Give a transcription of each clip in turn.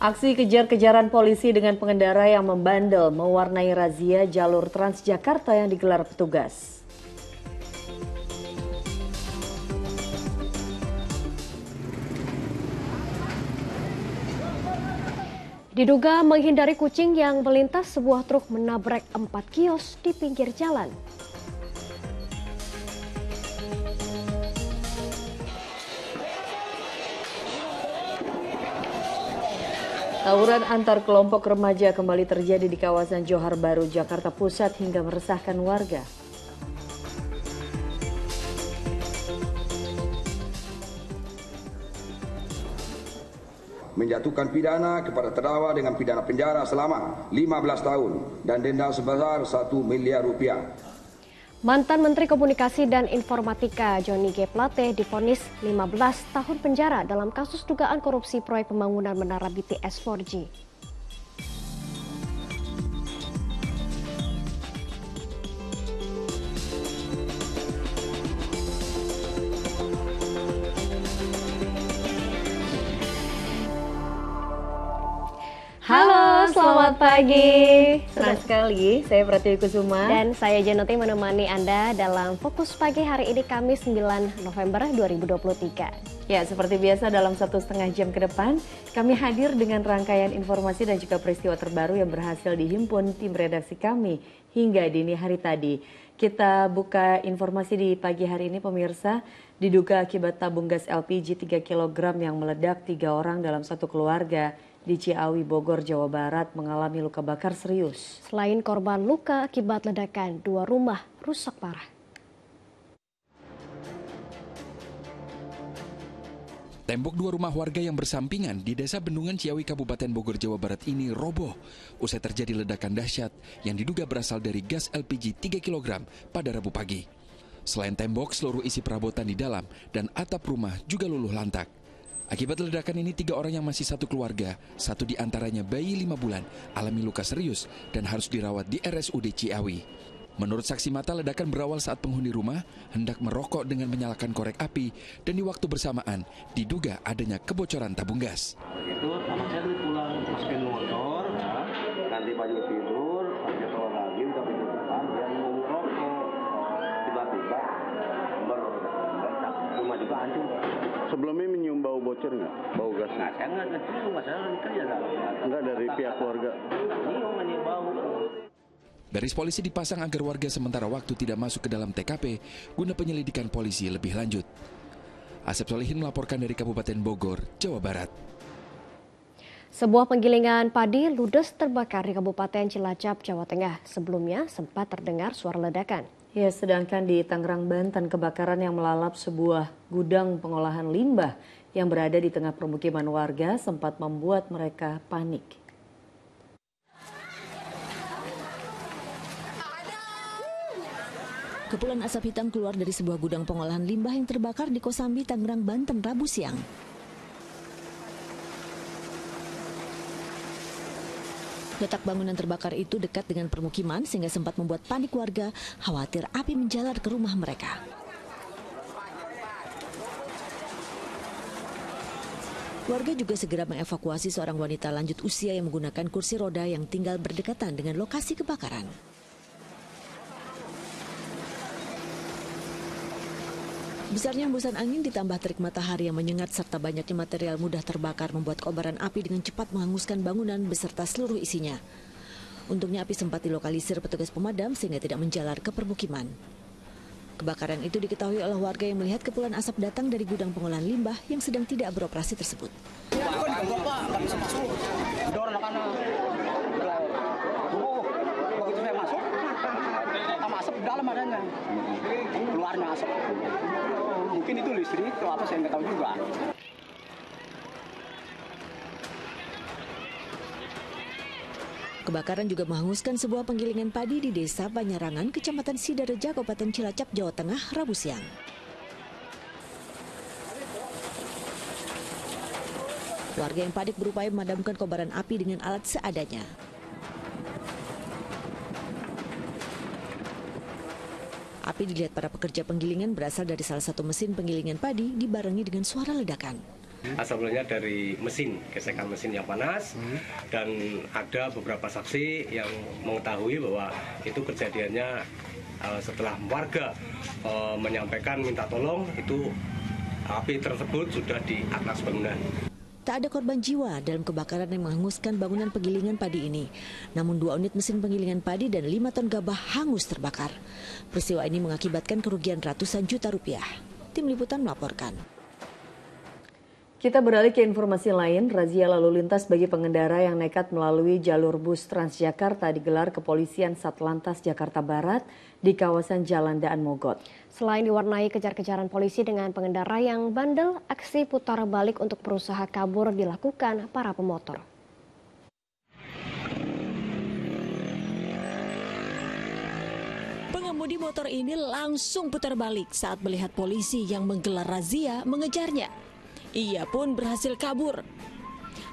Aksi kejar-kejaran polisi dengan pengendara yang membandel mewarnai razia jalur Transjakarta yang digelar petugas. Diduga menghindari kucing yang melintas, sebuah truk menabrak 4 kios di pinggir jalan. Tawuran antar kelompok remaja kembali terjadi di kawasan Johar Baru, Jakarta Pusat hingga meresahkan warga. Menjatuhkan pidana kepada terdakwa dengan pidana penjara selama 15 tahun dan denda sebesar 1 miliar rupiah. Mantan Menteri Komunikasi dan Informatika Johnny G. Plate divonis 15 tahun penjara dalam kasus dugaan korupsi proyek pembangunan menara BTS 4G. Halo, selamat pagi. Senang sekali, saya Pratiwi Kusuma. Dan saya Janoti menemani Anda dalam Fokus Pagi hari ini Kamis 9 November 2023. Ya, seperti biasa dalam 1,5 jam ke depan, kami hadir dengan rangkaian informasi dan juga peristiwa terbaru yang berhasil dihimpun tim redaksi kami hingga dini hari tadi. Kita buka informasi di pagi hari ini pemirsa, diduga akibat tabung gas LPG 3 kg yang meledak, 3 orang dalam satu keluarga di Ciawi, Bogor, Jawa Barat mengalami luka bakar serius. Selain korban luka akibat ledakan, 2 rumah rusak parah. Tembok 2 rumah warga yang bersampingan di Desa Bendungan Ciawi, Kabupaten Bogor, Jawa Barat ini roboh usai terjadi ledakan dahsyat yang diduga berasal dari gas LPG 3 kg pada Rabu pagi. Selain tembok, seluruh isi perabotan di dalam dan atap rumah juga luluh lantak. Akibat ledakan ini 3 orang yang masih satu keluarga, 1 diantaranya bayi 5 bulan, alami luka serius dan harus dirawat di RSUD Ciawi. Menurut saksi mata, ledakan berawal saat penghuni rumah hendak merokok dengan menyalakan korek api dan di waktu bersamaan diduga adanya kebocoran tabung gas. Itu anak saya tadi pulang masukin motor, ganti baju tidur, pakai towel lagi, udah pintu depan, dia mau merokok. Tiba-tiba meledak, rumah juga hancur. Sebelumnya menyium bau bocor nggak? Bau gas? Nah, saya nggak kecium, masalah kerja dah. Nggak dari pihak keluarga? Nyium bau. Garis polisi dipasang agar warga sementara waktu tidak masuk ke dalam TKP guna penyelidikan polisi lebih lanjut. Asep Solihin melaporkan dari Kabupaten Bogor, Jawa Barat. Sebuah penggilingan padi ludes terbakar di Kabupaten Cilacap, Jawa Tengah. Sebelumnya sempat terdengar suara ledakan. Ya, sedangkan di Tangerang, Banten, kebakaran yang melalap sebuah gudang pengolahan limbah yang berada di tengah permukiman warga sempat membuat mereka panik. Kepulan asap hitam keluar dari sebuah gudang pengolahan limbah yang terbakar di Kosambi, Tangerang, Banten, Rabu siang. Letak bangunan terbakar itu dekat dengan permukiman sehingga sempat membuat panik warga, khawatir api menjalar ke rumah mereka. Warga juga segera mengevakuasi seorang wanita lanjut usia yang menggunakan kursi roda yang tinggal berdekatan dengan lokasi kebakaran. Besarnya hembusan angin ditambah terik matahari yang menyengat serta banyaknya material mudah terbakar membuat kobaran api dengan cepat menghanguskan bangunan beserta seluruh isinya. Untungnya api sempat dilokalisir petugas pemadam sehingga tidak menjalar ke permukiman. Kebakaran itu diketahui oleh warga yang melihat kepulan asap datang dari gudang pengolahan limbah yang sedang tidak beroperasi tersebut. Asap dalam adanya, keluarnya asap. Mungkin itu listrik atau apa saya nggak tahu juga. Kebakaran juga menghanguskan sebuah penggilingan padi di Desa Panyarangan, Kecamatan Sidareja, Kabupaten Cilacap, Jawa Tengah, Rabu siang. Warga yang panik berupaya memadamkan kobaran api dengan alat seadanya. Api dilihat para pekerja penggilingan berasal dari salah satu mesin penggilingan padi dibarengi dengan suara ledakan. Asalnya dari mesin, gesekan mesin yang panas, dan ada beberapa saksi yang mengetahui bahwa itu kejadiannya setelah warga menyampaikan minta tolong, itu api tersebut sudah di atas bangunan. Tak ada korban jiwa dalam kebakaran yang menghanguskan bangunan penggilingan padi ini. Namun 2 unit mesin penggilingan padi dan 5 ton gabah hangus terbakar. Peristiwa ini mengakibatkan kerugian ratusan juta rupiah. Tim Liputan melaporkan. Kita beralih ke informasi lain, razia lalu lintas bagi pengendara yang nekat melalui jalur bus Transjakarta digelar kepolisian Satlantas Jakarta Barat di kawasan Jalan Daan Mogot. Selain diwarnai kejar-kejaran polisi dengan pengendara yang bandel, aksi putar balik untuk berusaha kabur dilakukan para pemotor. Pengemudi motor ini langsung putar balik saat melihat polisi yang menggelar razia mengejarnya. Ia pun berhasil kabur.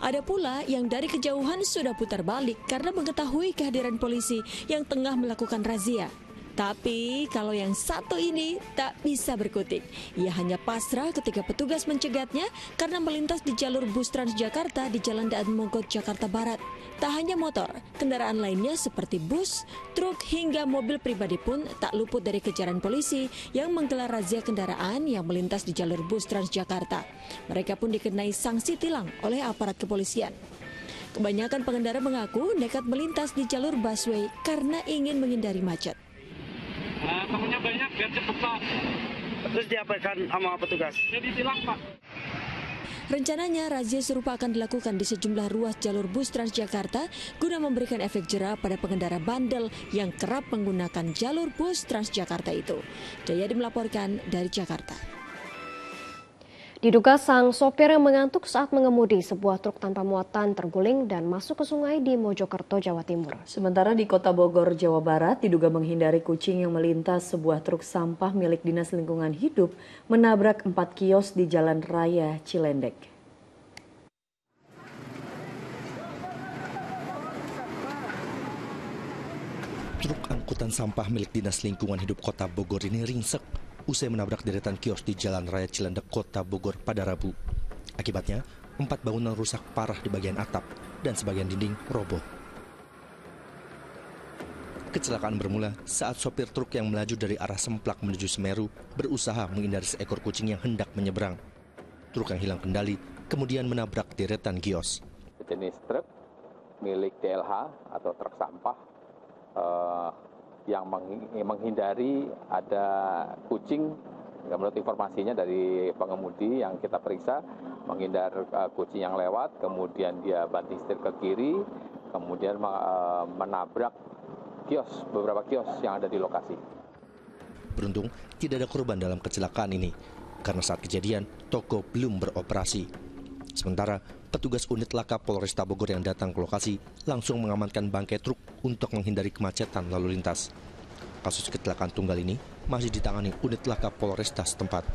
Ada pula yang dari kejauhan sudah putar balik karena mengetahui kehadiran polisi yang tengah melakukan razia. Tapi kalau yang satu ini tak bisa berkutik. Ia hanya pasrah ketika petugas mencegatnya karena melintas di jalur bus Transjakarta di Jalan Daan Mogot, Jakarta Barat. Tak hanya motor, kendaraan lainnya seperti bus, truk hingga mobil pribadi pun tak luput dari kejaran polisi yang menggelar razia kendaraan yang melintas di jalur bus Transjakarta. Mereka pun dikenai sanksi tilang oleh aparat kepolisian. Kebanyakan pengendara mengaku nekat melintas di jalur busway karena ingin menghindari macet. Temennya banyak biar cepet Pak. Terus diapakan sama petugas? Jadi tilang Pak. Rencananya razia serupa akan dilakukan di sejumlah ruas jalur bus Transjakarta guna memberikan efek jera pada pengendara bandel yang kerap menggunakan jalur bus Transjakarta itu. Jayadi melaporkan dari Jakarta. Diduga sang sopir yang mengantuk saat mengemudi sebuah truk tanpa muatan terguling dan masuk ke sungai di Mojokerto, Jawa Timur. Sementara di Kota Bogor, Jawa Barat, diduga menghindari kucing yang melintas sebuah truk sampah milik Dinas Lingkungan Hidup menabrak 4 kios di Jalan Raya Cilendek. Truk angkutan sampah milik Dinas Lingkungan Hidup Kota Bogor ini ringsek usai menabrak deretan kios di Jalan Raya Cilendek, Kota Bogor pada Rabu. Akibatnya, 4 bangunan rusak parah di bagian atap dan sebagian dinding roboh. Kecelakaan bermula saat sopir truk yang melaju dari arah Semplak menuju Semeru berusaha menghindari seekor kucing yang hendak menyeberang. Truk yang hilang kendali kemudian menabrak deretan kios. Jenis truk milik DLH atau truk sampah yang menghindari ada kucing. Menurut informasinya dari pengemudi yang kita periksa, menghindar kucing yang lewat, kemudian dia banting setir ke kiri, kemudian menabrak kios, beberapa kios yang ada di lokasi. Beruntung tidak ada korban dalam kecelakaan ini, karena saat kejadian toko belum beroperasi. Sementara petugas unit laka Polresta Bogor yang datang ke lokasi langsung mengamankan bangkai truk untuk menghindari kemacetan lalu lintas. Kasus kecelakaan tunggal ini masih ditangani unit laka Polresta setempat.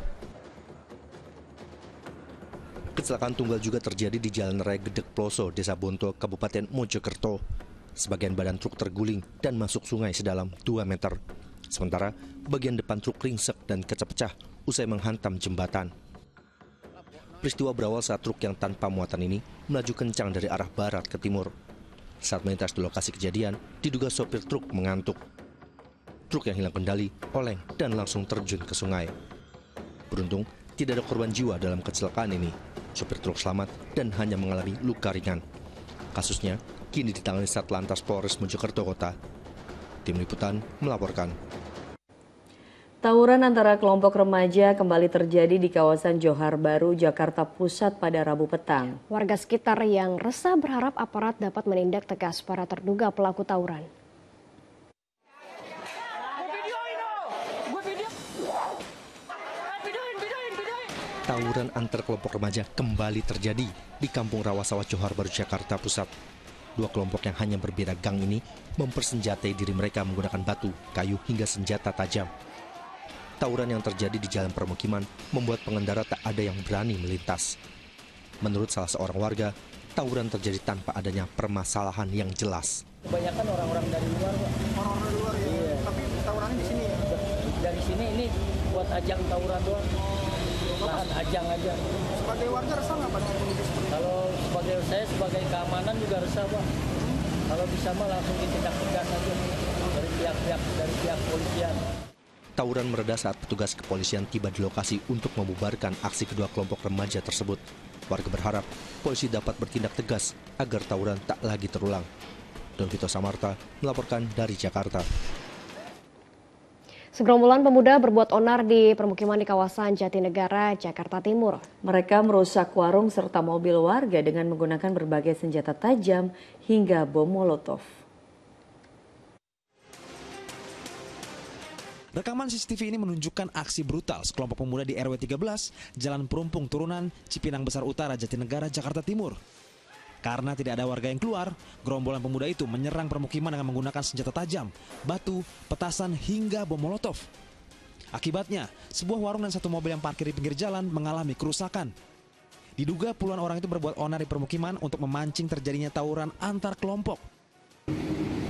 Kecelakaan tunggal juga terjadi di Jalan Raya Gedek Ploso, Desa Bonto, Kabupaten Mojokerto. Sebagian badan truk terguling dan masuk sungai sedalam 2 meter. Sementara bagian depan truk ringsek dan pecah-pecah usai menghantam jembatan. Peristiwa berawal saat truk yang tanpa muatan ini melaju kencang dari arah barat ke timur. Saat melintas di lokasi kejadian, diduga sopir truk mengantuk. Truk yang hilang kendali, oleng, dan langsung terjun ke sungai. Beruntung, tidak ada korban jiwa dalam kecelakaan ini. Sopir truk selamat dan hanya mengalami luka ringan. Kasusnya kini ditangani Satlantas Polres Mojokerto Kota. Tim Liputan melaporkan. Tawuran antara kelompok remaja kembali terjadi di kawasan Johar Baru, Jakarta Pusat pada Rabu petang. Warga sekitar yang resah berharap aparat dapat menindak tegas para terduga pelaku tawuran. Tawuran antar kelompok remaja kembali terjadi di Kampung Rawasawah Johar Baru, Jakarta Pusat. 2 kelompok yang hanya berbeda gang ini mempersenjatai diri mereka menggunakan batu, kayu, hingga senjata tajam. Tawuran yang terjadi di jalan permukiman membuat pengendara tak ada yang berani melintas. Menurut salah seorang warga, tawuran terjadi tanpa adanya permasalahan yang jelas. Kebanyakan orang-orang dari luar, Pak. Orang-orang dari luar ya? Iya. Tapi tawurannya di sini ya? Dari sini ini buat ajang tawuran doang. lahan ajang aja. Sebagai warga resah nggak Pak? Kalau sebagai saya sebagai keamanan juga resah Pak. Kalau bisa mah langsung ditindak tegas aja dari pihak polisian. Tawuran mereda saat petugas kepolisian tiba di lokasi untuk membubarkan aksi kedua kelompok remaja tersebut. Warga berharap polisi dapat bertindak tegas agar tawuran tak lagi terulang. Don Vito Samarta melaporkan dari Jakarta. Segerombolan pemuda berbuat onar di permukiman di kawasan Jatinegara, Jakarta Timur. Mereka merusak warung serta mobil warga dengan menggunakan berbagai senjata tajam hingga bom Molotov. Rekaman CCTV ini menunjukkan aksi brutal sekelompok pemuda di RW 13, Jalan Perumpung Turunan, Cipinang Besar Utara, Jatinegara, Jakarta Timur. Karena tidak ada warga yang keluar, gerombolan pemuda itu menyerang permukiman dengan menggunakan senjata tajam, batu, petasan, hingga bom Molotov. Akibatnya, sebuah warung dan satu mobil yang parkir di pinggir jalan mengalami kerusakan. Diduga puluhan orang itu berbuat onar di permukiman untuk memancing terjadinya tawuran antar kelompok.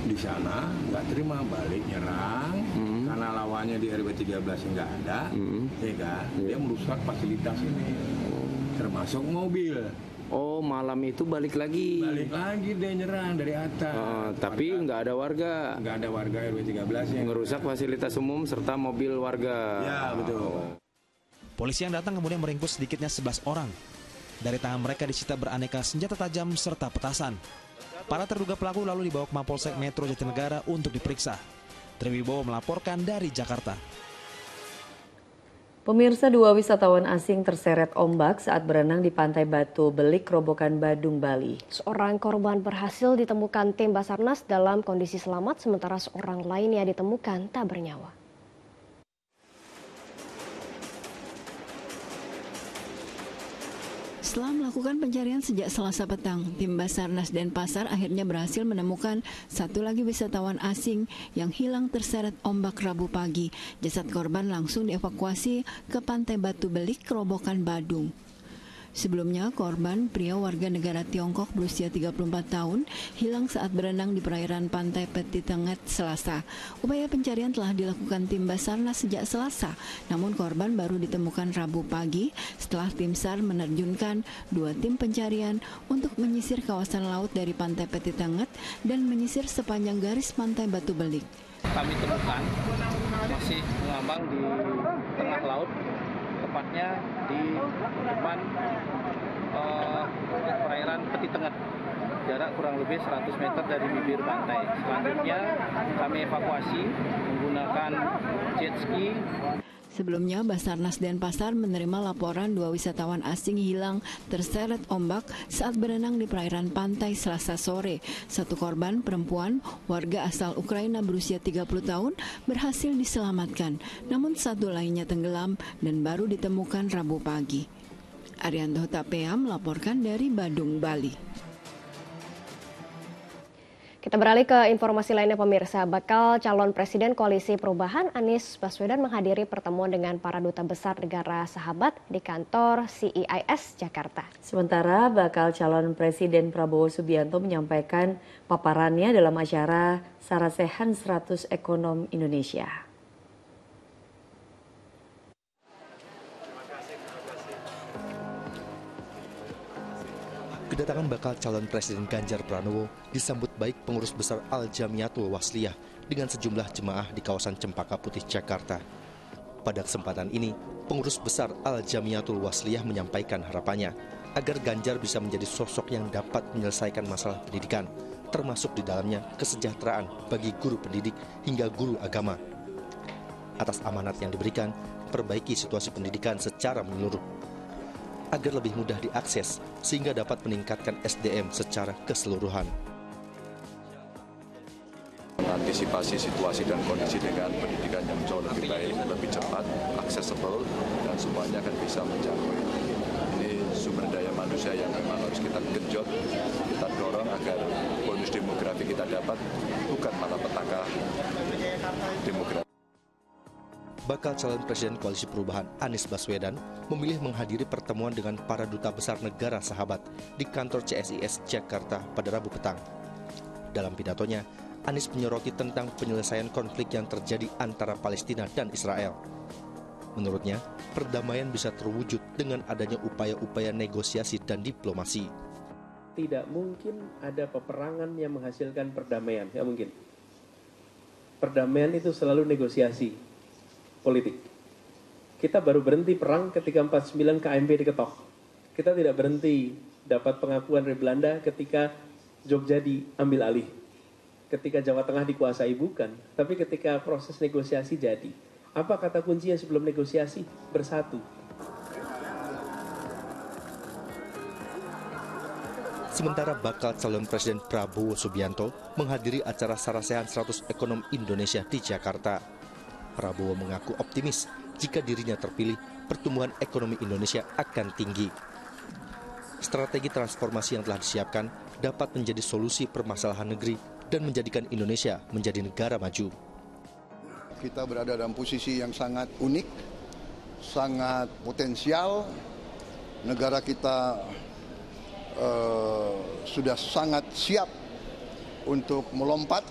Di sana nggak terima balik nyerang karena lawannya di RW 13 nggak ada, ya kan? Dia merusak fasilitas ini, termasuk mobil. Oh, malam itu balik lagi? Balik lagi dia nyerang dari atas. Tapi nggak ada warga? Nggak ada warga RW 13 yang ngerusak fasilitas umum serta mobil warga? Ya, betul. Polisi yang datang kemudian meringkus sedikitnya 11 orang. Dari tangan mereka disita beraneka senjata tajam serta petasan. Para terduga pelaku lalu dibawa ke Mapolsek Metro Jatinegara untuk diperiksa. Triwibowo melaporkan dari Jakarta. Pemirsa, 2 wisatawan asing terseret ombak saat berenang di Pantai Batu Belik, Grobogan, Badung, Bali. Seorang korban berhasil ditemukan tim Basarnas dalam kondisi selamat, sementara seorang lainnya ditemukan tak bernyawa. Setelah melakukan pencarian sejak Selasa petang, tim Basarnas Denpasar akhirnya berhasil menemukan satu lagi wisatawan asing yang hilang terseret ombak Rabu pagi. Jasad korban langsung dievakuasi ke Pantai Batu Belik, Grobogan, Badung. Sebelumnya, korban, pria warga negara Tiongkok berusia 34 tahun, hilang saat berenang di perairan Pantai Peti Tengah Selasa. Upaya pencarian telah dilakukan tim Basarnas sejak Selasa, namun korban baru ditemukan Rabu pagi setelah tim SAR menerjunkan 2 tim pencarian untuk menyisir kawasan laut dari Pantai Peti Tengah dan menyisir sepanjang garis Pantai Batu Belik. Kami temukan masih mengambang di tengah laut, tepatnya di depan perairan Peti Tengah, jarak kurang lebih 100 meter dari bibir pantai. Selanjutnya kami evakuasi menggunakan jet ski. Sebelumnya, Basarnas Denpasar menerima laporan 2 wisatawan asing hilang terseret ombak saat berenang di perairan pantai Selasa sore. Satu korban perempuan, warga asal Ukraina berusia 30 tahun, berhasil diselamatkan. Namun satu lainnya tenggelam dan baru ditemukan Rabu pagi. Arianto Tapea melaporkan dari Badung, Bali. Kita beralih ke informasi lainnya pemirsa. Bakal calon Presiden Koalisi Perubahan Anies Baswedan menghadiri pertemuan dengan para duta besar negara sahabat di kantor CIIS Jakarta. Sementara bakal calon Presiden Prabowo Subianto menyampaikan paparannya dalam acara Sarasehan 100 Ekonom Indonesia. Kedatangan bakal calon Presiden Ganjar Pranowo disambut baik pengurus besar Al-Jamiatul Wasliyah dengan sejumlah jemaah di kawasan Cempaka Putih, Jakarta. Pada kesempatan ini, pengurus besar Al-Jamiatul Wasliyah menyampaikan harapannya agar Ganjar bisa menjadi sosok yang dapat menyelesaikan masalah pendidikan, termasuk di dalamnya kesejahteraan bagi guru pendidik hingga guru agama. Atas amanat yang diberikan, perbaiki situasi pendidikan secara menyeluruh agar lebih mudah diakses sehingga dapat meningkatkan SDM secara keseluruhan. Mengantisipasi situasi dan kondisi dengan pendidikan yang jauh lebih baik, lebih cepat, aksesibel, dan semuanya akan bisa menjangkau. Ini sumber daya manusia yang memang harus kita genjot, kita dorong agar bonus demografi kita dapat, bukan malah petaka demografi. Bakal calon Presiden Koalisi Perubahan Anies Baswedan memilih menghadiri pertemuan dengan para duta besar negara sahabat di kantor CSIS Jakarta pada Rabu petang. Dalam pidatonya, Anies menyoroti tentang penyelesaian konflik yang terjadi antara Palestina dan Israel. Menurutnya, perdamaian bisa terwujud dengan adanya upaya-upaya negosiasi dan diplomasi. Tidak mungkin ada peperangan yang menghasilkan perdamaian, nggak mungkin. Perdamaian itu selalu negosiasi politik. Kita baru berhenti perang ketika 49 KMP diketok. Kita tidak berhenti dapat pengakuan dari Belanda ketika Jogja diambil alih. Ketika Jawa Tengah dikuasai, bukan. Tapi ketika proses negosiasi jadi. Apa kata kuncinya sebelum negosiasi? Bersatu. Sementara bakal calon Presiden Prabowo Subianto menghadiri acara Sarasehan 100 Ekonom Indonesia di Jakarta. Prabowo mengaku optimis jika dirinya terpilih, pertumbuhan ekonomi Indonesia akan tinggi. Strategi transformasi yang telah disiapkan dapat menjadi solusi permasalahan negeri dan menjadikan Indonesia menjadi negara maju. Kita berada dalam posisi yang sangat unik, sangat potensial. Negara kita sudah sangat siap untuk melompat.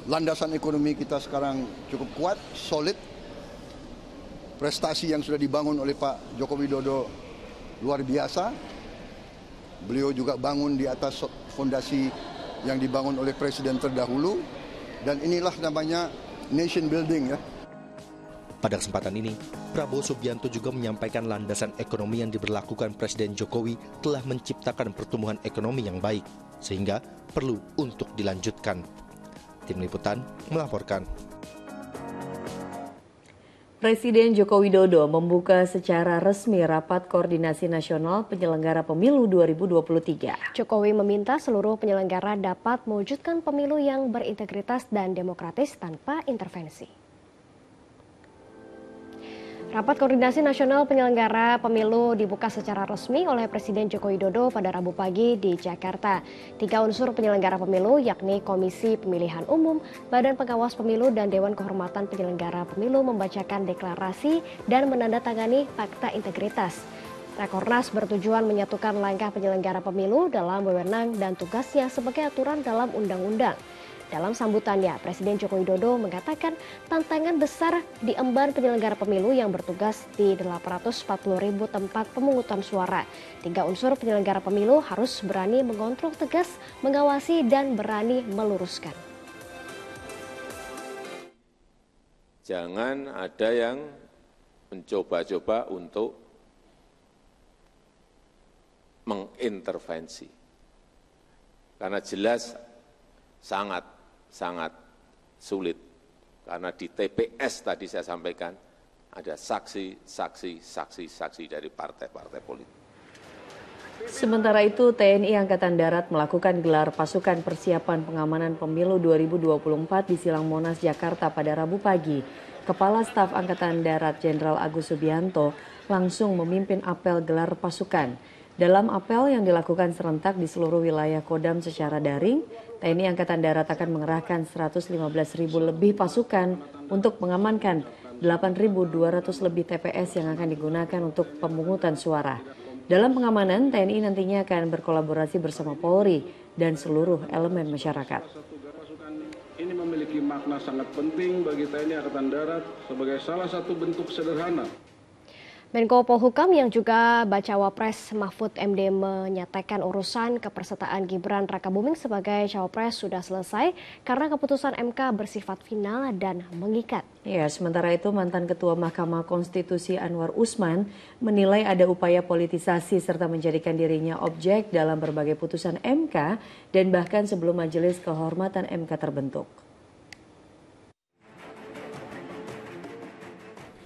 Landasan ekonomi kita sekarang cukup kuat, solid. Prestasi yang sudah dibangun oleh Pak Joko Widodo luar biasa. Beliau juga bangun di atas fondasi yang dibangun oleh presiden terdahulu. Dan inilah namanya nation building ya. Pada kesempatan ini, Prabowo Subianto juga menyampaikan landasan ekonomi yang diberlakukan Presiden Jokowi telah menciptakan pertumbuhan ekonomi yang baik, sehingga perlu untuk dilanjutkan. Tim Liputan melaporkan. Presiden Joko Widodo membuka secara resmi Rapat Koordinasi Nasional Penyelenggara Pemilu 2023. Jokowi meminta seluruh penyelenggara dapat mewujudkan pemilu yang berintegritas dan demokratis tanpa intervensi. Rapat Koordinasi Nasional Penyelenggara Pemilu dibuka secara resmi oleh Presiden Joko Widodo pada Rabu pagi di Jakarta. 3 unsur penyelenggara pemilu yakni Komisi Pemilihan Umum, Badan Pengawas Pemilu, dan Dewan Kehormatan Penyelenggara Pemilu membacakan deklarasi dan menandatangani Fakta Integritas. Rakornas bertujuan menyatukan langkah penyelenggara pemilu dalam wewenang dan tugasnya sebagai aturan dalam undang-undang. Dalam sambutannya, Presiden Joko Widodo mengatakan tantangan besar diemban penyelenggara pemilu yang bertugas di 840.000 tempat pemungutan suara. 3 unsur penyelenggara pemilu harus berani mengontrol tegas, mengawasi, dan berani meluruskan. Jangan ada yang mencoba-coba untuk mengintervensi. Karena jelas sangat sulit. Karena di TPS tadi saya sampaikan ada saksi dari partai-partai politik. Sementara itu, TNI Angkatan Darat melakukan gelar pasukan persiapan pengamanan pemilu 2024 di Silang Monas, Jakarta pada Rabu pagi. Kepala Staf Angkatan Darat Jenderal Agus Subianto langsung memimpin apel gelar pasukan. Dalam apel yang dilakukan serentak di seluruh wilayah Kodam secara daring, TNI Angkatan Darat akan mengerahkan 115.000 lebih pasukan untuk mengamankan 8.200 lebih TPS yang akan digunakan untuk pemungutan suara. Dalam pengamanan, TNI nantinya akan berkolaborasi bersama Polri dan seluruh elemen masyarakat. Ini memiliki makna sangat penting bagi TNI Angkatan Darat sebagai salah satu bentuk sederhana. Menko Polhukam yang juga Bacawa Pres Mahfud MD menyatakan urusan kepersertaan Gibran Rakabuming sebagai Cawapres sudah selesai karena keputusan MK bersifat final dan mengikat. Ya, sementara itu mantan Ketua Mahkamah Konstitusi Anwar Usman menilai ada upaya politisasi serta menjadikan dirinya objek dalam berbagai putusan MK dan bahkan sebelum Majelis Kehormatan MK terbentuk.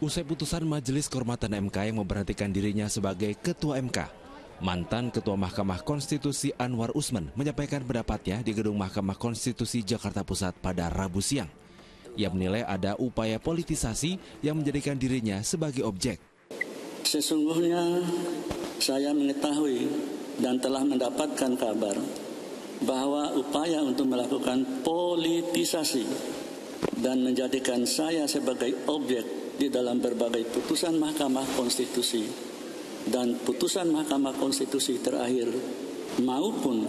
Usai putusan Majelis Kehormatan MK yang memberhentikan dirinya sebagai Ketua MK, mantan Ketua Mahkamah Konstitusi Anwar Usman menyampaikan pendapatnya di Gedung Mahkamah Konstitusi Jakarta Pusat pada Rabu siang. Ia menilai ada upaya politisasi yang menjadikan dirinya sebagai objek. Sesungguhnya saya mengetahui dan telah mendapatkan kabar bahwa upaya untuk melakukan politisasi dan menjadikan saya sebagai objek di dalam berbagai putusan Mahkamah Konstitusi dan putusan Mahkamah Konstitusi terakhir maupun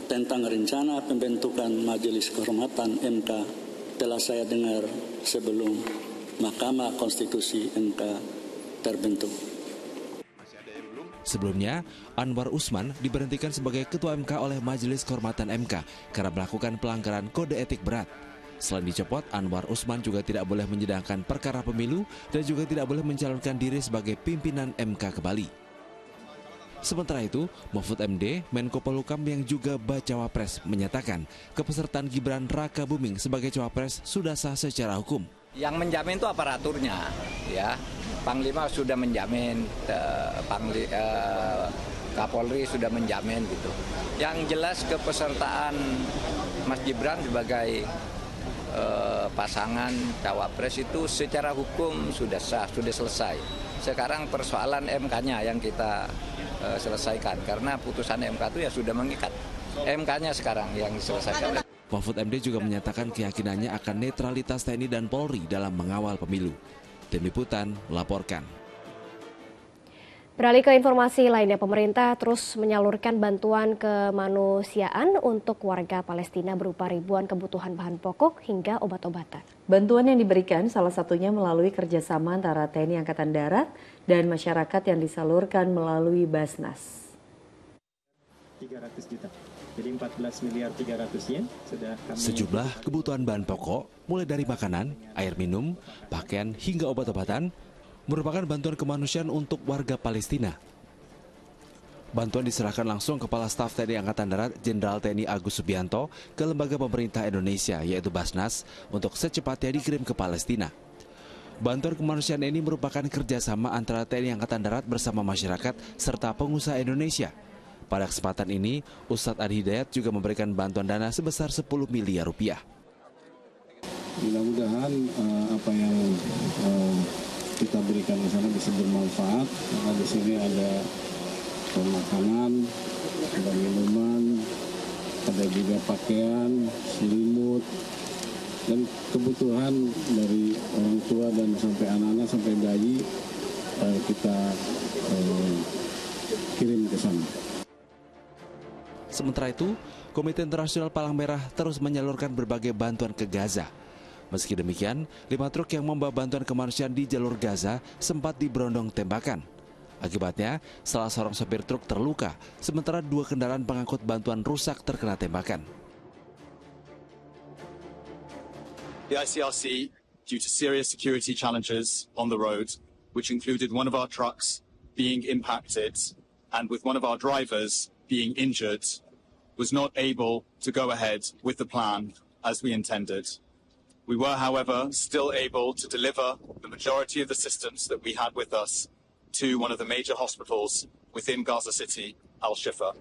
tentang rencana pembentukan Majelis Kehormatan MK telah saya dengar sebelum Mahkamah Konstitusi MK terbentuk. Sebelumnya, Anwar Usman diberhentikan sebagai Ketua MK oleh Majelis Kehormatan MK karena melakukan pelanggaran kode etik berat. Selain dicopot, Anwar Usman juga tidak boleh menyidangkan perkara pemilu dan juga tidak boleh mencalonkan diri sebagai pimpinan MK kembali. Sementara itu, Mahfud MD, Menko Polhukam yang juga bacawa pres menyatakan kepesertaan Gibran Rakabuming sebagai cawapres sudah sah secara hukum. Yang menjamin itu aparaturnya, ya. Panglima sudah menjamin, Kapolri sudah menjamin gitu. Yang jelas kepesertaan Mas Gibran sebagai pasangan cawapres itu secara hukum sudah sah, sudah selesai. Sekarang persoalan MK-nya yang kita selesaikan karena putusan MK itu ya sudah mengikat. MK-nya sekarang yang diselesaikan. Mahfud MD juga menyatakan keyakinannya akan netralitas TNI dan Polri dalam mengawal pemilu. Tim Liputan melaporkan. Beralih ke informasi lainnya, pemerintah terus menyalurkan bantuan kemanusiaan untuk warga Palestina berupa ribuan kebutuhan bahan pokok hingga obat-obatan. Bantuan yang diberikan salah satunya melalui kerjasama antara TNI Angkatan Darat dan masyarakat yang disalurkan melalui Basnas. 300 juta. Jadi 14 miliar 300-nya sudah kami... Sejumlah kebutuhan bahan pokok, mulai dari makanan, air minum, pakaian, hingga obat-obatan, merupakan bantuan kemanusiaan untuk warga Palestina. Bantuan diserahkan langsung Kepala Staf TNI Angkatan Darat Jenderal TNI Agus Subianto ke lembaga pemerintah Indonesia, yaitu Basnas, untuk secepatnya dikirim ke Palestina. Bantuan kemanusiaan ini merupakan kerjasama antara TNI Angkatan Darat bersama masyarakat serta pengusaha Indonesia. Pada kesempatan ini, Ustadz Adi Hidayat juga memberikan bantuan dana sebesar 10 miliar rupiah. Mudah-mudahan apa yang kita berikan di sana bisa bermanfaat. Karena di sini ada makanan, ada minuman, ada juga pakaian, selimut, dan kebutuhan dari orang tua dan sampai anak-anak sampai bayi kita kirim ke sana. Sementara itu, Komite Internasional Palang Merah terus menyalurkan berbagai bantuan ke Gaza. Meski demikian, 5 truk yang membawa bantuan kemanusiaan di jalur Gaza sempat diberondong tembakan. Akibatnya, salah seorang sopir truk terluka, sementara 2 kendaraan pengangkut bantuan rusak terkena tembakan. The ICRC, due to serious security challenges on the road, which included one of our trucks being impacted and with one of our drivers being injured, was not able to go ahead with the plan as we intended. We were, however, still able to deliver the majority of the assistance that we had with us to one of the major hospitals within Gaza City, Al-Shifa.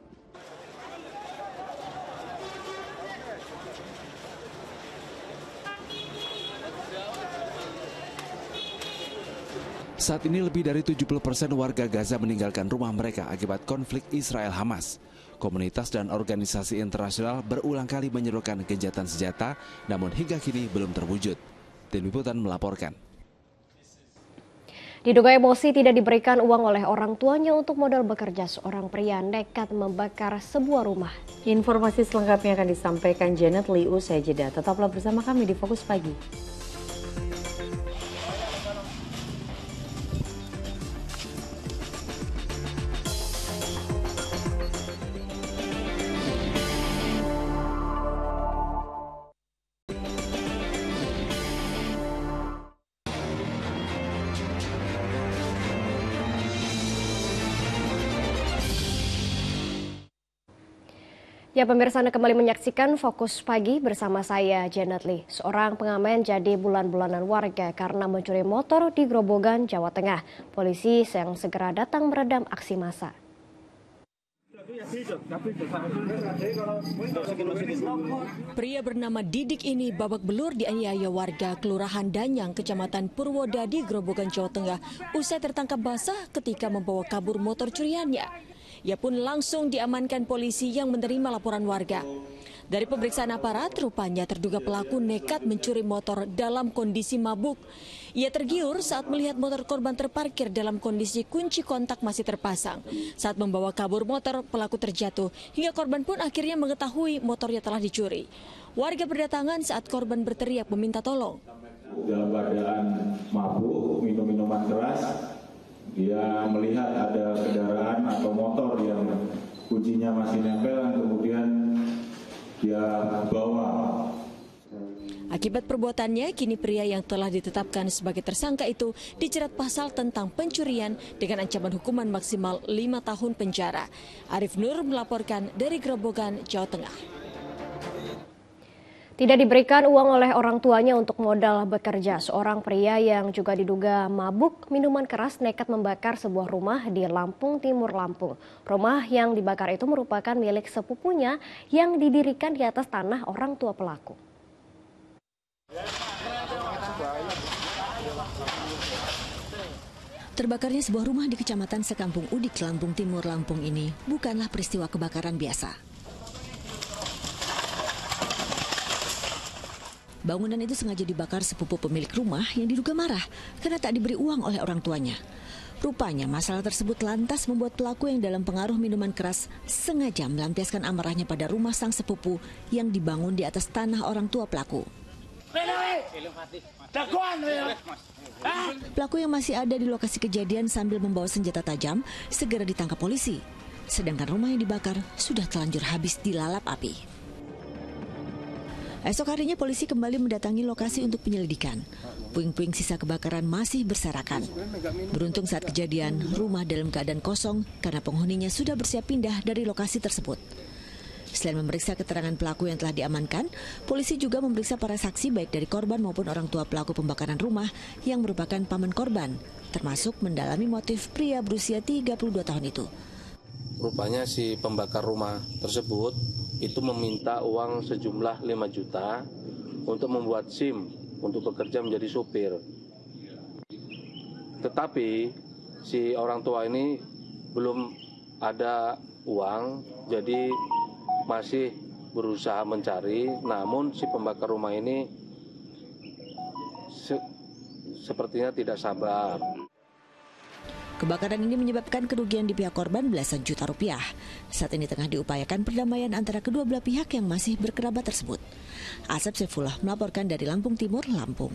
Saat ini lebih dari 70% warga Gaza meninggalkan rumah mereka akibat konflik Israel-Hamas. Komunitas dan organisasi internasional berulang kali menyerukan gencatan senjata, namun hingga kini belum terwujud. Tim Liputan melaporkan. Diduga emosi tidak diberikan uang oleh orang tuanya untuk modal bekerja, seorang pria nekat membakar sebuah rumah. Informasi selengkapnya akan disampaikan Janet Lee usai jeda. Tetaplah bersama kami di Fokus Pagi. Ya, pemirsa, Anda kembali menyaksikan Fokus Pagi bersama saya, Janet Lee. Seorang pengamen jadi bulan-bulanan warga karena mencuri motor di Grobogan, Jawa Tengah. Polisi yang segera datang meredam aksi massa. Pria bernama Didik ini babak belur dianiaya warga Kelurahan Danyang, Kecamatan Purwodadi, Grobogan, Jawa Tengah, usai tertangkap basah ketika membawa kabur motor curiannya. Ia pun langsung diamankan polisi yang menerima laporan warga. Dari pemeriksaan aparat, rupanya terduga pelaku nekat mencuri motor dalam kondisi mabuk. Ia tergiur saat melihat motor korban terparkir dalam kondisi kunci kontak masih terpasang. Saat membawa kabur motor, pelaku terjatuh hingga korban pun akhirnya mengetahui motornya telah dicuri. Warga berdatangan saat korban berteriak meminta tolong. Dalam keadaan Dia melihat ada kendaraan atau motor yang kuncinya masih nempel, kemudian dia bawa. Akibat perbuatannya, kini pria yang telah ditetapkan sebagai tersangka itu dijerat pasal tentang pencurian dengan ancaman hukuman maksimal 5 tahun penjara. Arif Nur melaporkan dari Grobogan, Jawa Tengah. Tidak diberikan uang oleh orang tuanya untuk modal bekerja, seorang pria yang juga diduga mabuk minuman keras nekat membakar sebuah rumah di Lampung Timur, Lampung. Rumah yang dibakar itu merupakan milik sepupunya yang didirikan di atas tanah orang tua pelaku. Terbakarnya sebuah rumah di Kecamatan Sekampung Udik, Lampung Timur, Lampung ini bukanlah peristiwa kebakaran biasa. Bangunan itu sengaja dibakar sepupu pemilik rumah yang diduga marah karena tak diberi uang oleh orang tuanya. Rupanya masalah tersebut lantas membuat pelaku yang dalam pengaruh minuman keras sengaja melampiaskan amarahnya pada rumah sang sepupu yang dibangun di atas tanah orang tua pelaku. Pelaku yang masih ada di lokasi kejadian sambil membawa senjata tajam segera ditangkap polisi. Sedangkan rumah yang dibakar sudah terlanjur habis dilalap api. Esok harinya polisi kembali mendatangi lokasi untuk penyelidikan. Puing-puing sisa kebakaran masih berserakan. Beruntung saat kejadian, rumah dalam keadaan kosong karena penghuninya sudah bersiap pindah dari lokasi tersebut. Selain memeriksa keterangan pelaku yang telah diamankan, polisi juga memeriksa para saksi baik dari korban maupun orang tua pelaku pembakaran rumah yang merupakan paman korban, termasuk mendalami motif pria berusia 32 tahun itu. Rupanya si pembakar rumah tersebut itu meminta uang sejumlah 5 juta untuk membuat SIM untuk bekerja menjadi supir. Tetapi si orang tua ini belum ada uang, jadi masih berusaha mencari, namun si pembakar rumah ini sepertinya tidak sabar. Kebakaran ini menyebabkan kerugian di pihak korban belasan juta rupiah. Saat ini tengah diupayakan perdamaian antara kedua belah pihak yang masih berkerabat tersebut. Asep Saifullah melaporkan dari Lampung Timur, Lampung.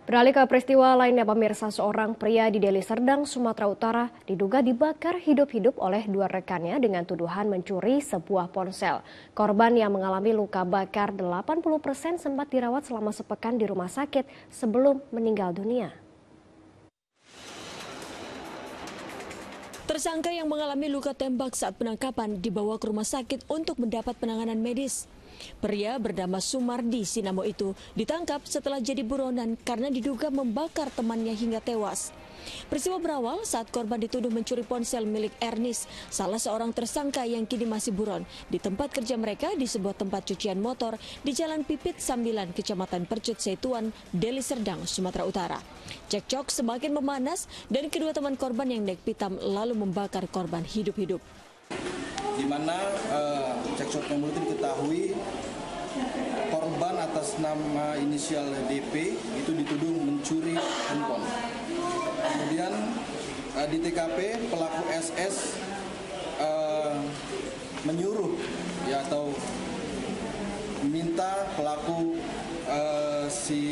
Beralih ke peristiwa lainnya, pemirsa, seorang pria di Deli Serdang, Sumatera Utara diduga dibakar hidup-hidup oleh 2 rekannya dengan tuduhan mencuri sebuah ponsel. Korban yang mengalami luka bakar 80% sempat dirawat selama sepekan di rumah sakit sebelum meninggal dunia. Tersangka yang mengalami luka tembak saat penangkapan dibawa ke rumah sakit untuk mendapat penanganan medis. Pria bernama Sumardi Sinamo itu ditangkap setelah jadi buronan karena diduga membakar temannya hingga tewas. Peristiwa berawal saat korban dituduh mencuri ponsel milik Ernest, salah seorang tersangka yang kini masih buron, di tempat kerja mereka di sebuah tempat cucian motor di Jalan Pipit Sambilan, Kecamatan Percut Setuan, Deli Serdang, Sumatera Utara. Cekcok semakin memanas dan kedua teman korban yang naik pitam lalu membakar korban hidup-hidup. Di mana cekcok yang itu diketahui korban atas nama inisial DP itu dituduh mencuri handphone. Kemudian di TKP pelaku SS menyuruh atau minta pelaku si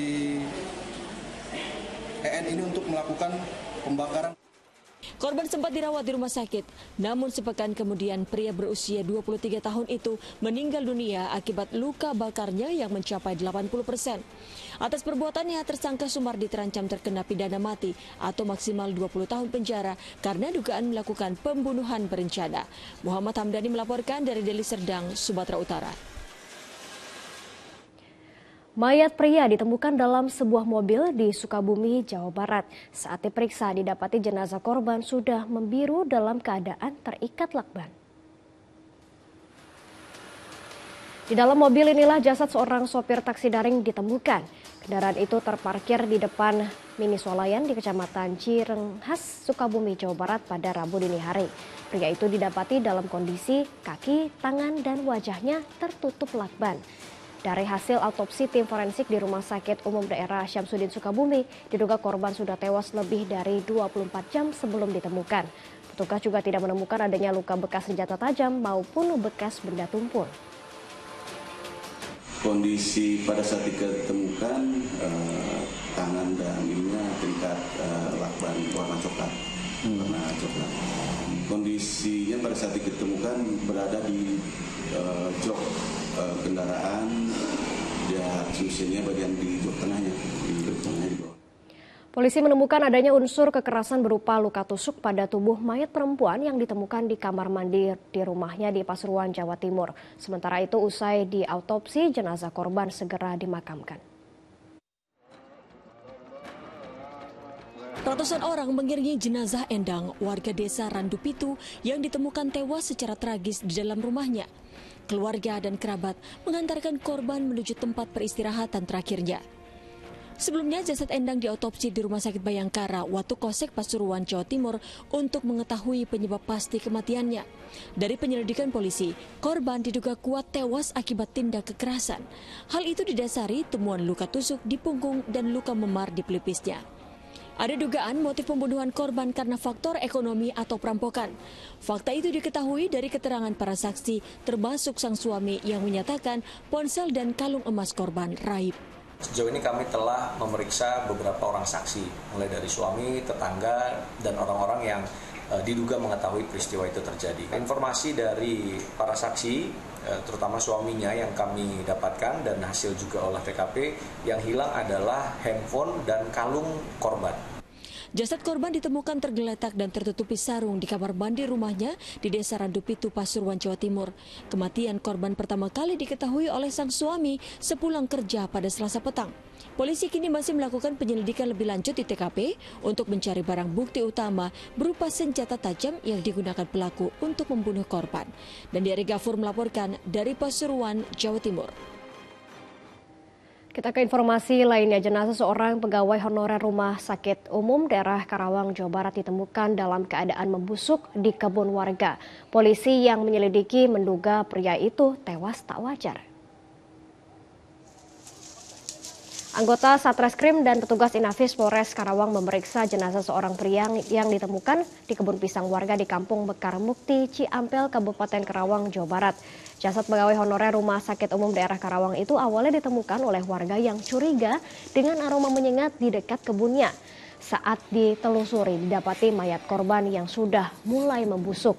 EN ini untuk melakukan pembakaran. Korban sempat dirawat di rumah sakit, namun sepekan kemudian pria berusia 23 tahun itu meninggal dunia akibat luka bakarnya yang mencapai 80%. Atas perbuatannya, tersangka Sumardi terancam terkena pidana mati atau maksimal 20 tahun penjara karena dugaan melakukan pembunuhan berencana. Muhammad Hamdani melaporkan dari Deli Serdang, Sumatera Utara. Mayat pria ditemukan dalam sebuah mobil di Sukabumi, Jawa Barat. Saat diperiksa, didapati jenazah korban sudah membiru dalam keadaan terikat lakban. Di dalam mobil inilah jasad seorang sopir taksi daring ditemukan. Kendaraan itu terparkir di depan Mini Swalayan di Kecamatan Cirenghas, Sukabumi, Jawa Barat pada Rabu dini hari. Pria itu didapati dalam kondisi kaki, tangan, dan wajahnya tertutup lakban. Dari hasil autopsi tim forensik di Rumah Sakit Umum Daerah Syamsuddin Sukabumi, diduga korban sudah tewas lebih dari 24 jam sebelum ditemukan. Petugas juga tidak menemukan adanya luka bekas senjata tajam maupun bekas benda tumpul. Kondisi pada saat ditemukan tangan ukuran dan ininya tingkat lakban warna coklat. Warna coklat. Kondisinya pada saat ditemukan berada di jok kendaraan, dia mesinnya bagian di jok tengahnya, di bawah. Polisi menemukan adanya unsur kekerasan berupa luka tusuk pada tubuh mayat perempuan yang ditemukan di kamar mandi di rumahnya di Pasuruan, Jawa Timur. Sementara itu, usai diautopsi, jenazah korban segera dimakamkan. Ratusan orang mengiringi jenazah Endang, warga desa Randupitu yang ditemukan tewas secara tragis di dalam rumahnya. Keluarga dan kerabat mengantarkan korban menuju tempat peristirahatan terakhirnya. Sebelumnya, jasad Endang diotopsi di Rumah Sakit Bayangkara, Watu Kosek, Pasuruan, Jawa Timur untuk mengetahui penyebab pasti kematiannya. Dari penyelidikan polisi, korban diduga kuat tewas akibat tindak kekerasan. Hal itu didasari temuan luka tusuk di punggung dan luka memar di pelipisnya. Ada dugaan motif pembunuhan korban karena faktor ekonomi atau perampokan. Fakta itu diketahui dari keterangan para saksi, termasuk sang suami yang menyatakan ponsel dan kalung emas korban raib. Sejauh ini kami telah memeriksa beberapa orang saksi, mulai dari suami, tetangga, dan orang-orang yang diduga mengetahui peristiwa itu terjadi. Informasi dari para saksi, terutama suaminya yang kami dapatkan dan hasil juga olah TKP, yang hilang adalah handphone dan kalung korban. Jasad korban ditemukan tergeletak dan tertutupi sarung di kamar mandi rumahnya di Desa Randupitu, Pasuruan, Jawa Timur. Kematian korban pertama kali diketahui oleh sang suami sepulang kerja pada Selasa petang. Polisi kini masih melakukan penyelidikan lebih lanjut di TKP untuk mencari barang bukti utama berupa senjata tajam yang digunakan pelaku untuk membunuh korban. Dan Diari Gafur melaporkan dari Pasuruan, Jawa Timur. Kita ke informasi lainnya, jenazah seorang pegawai honorer Rumah Sakit Umum daerah Karawang, Jawa Barat ditemukan dalam keadaan membusuk di kebun warga. Polisi yang menyelidiki menduga pria itu tewas tak wajar. Anggota Satreskrim dan petugas Inafis Polres Karawang memeriksa jenazah seorang pria yang ditemukan di kebun pisang warga di Kampung Bekar Mukti, Ciampel, Kabupaten Karawang, Jawa Barat. Jasad pegawai honorer Rumah Sakit Umum daerah Karawang itu awalnya ditemukan oleh warga yang curiga dengan aroma menyengat di dekat kebunnya. Saat ditelusuri, didapati mayat korban yang sudah mulai membusuk.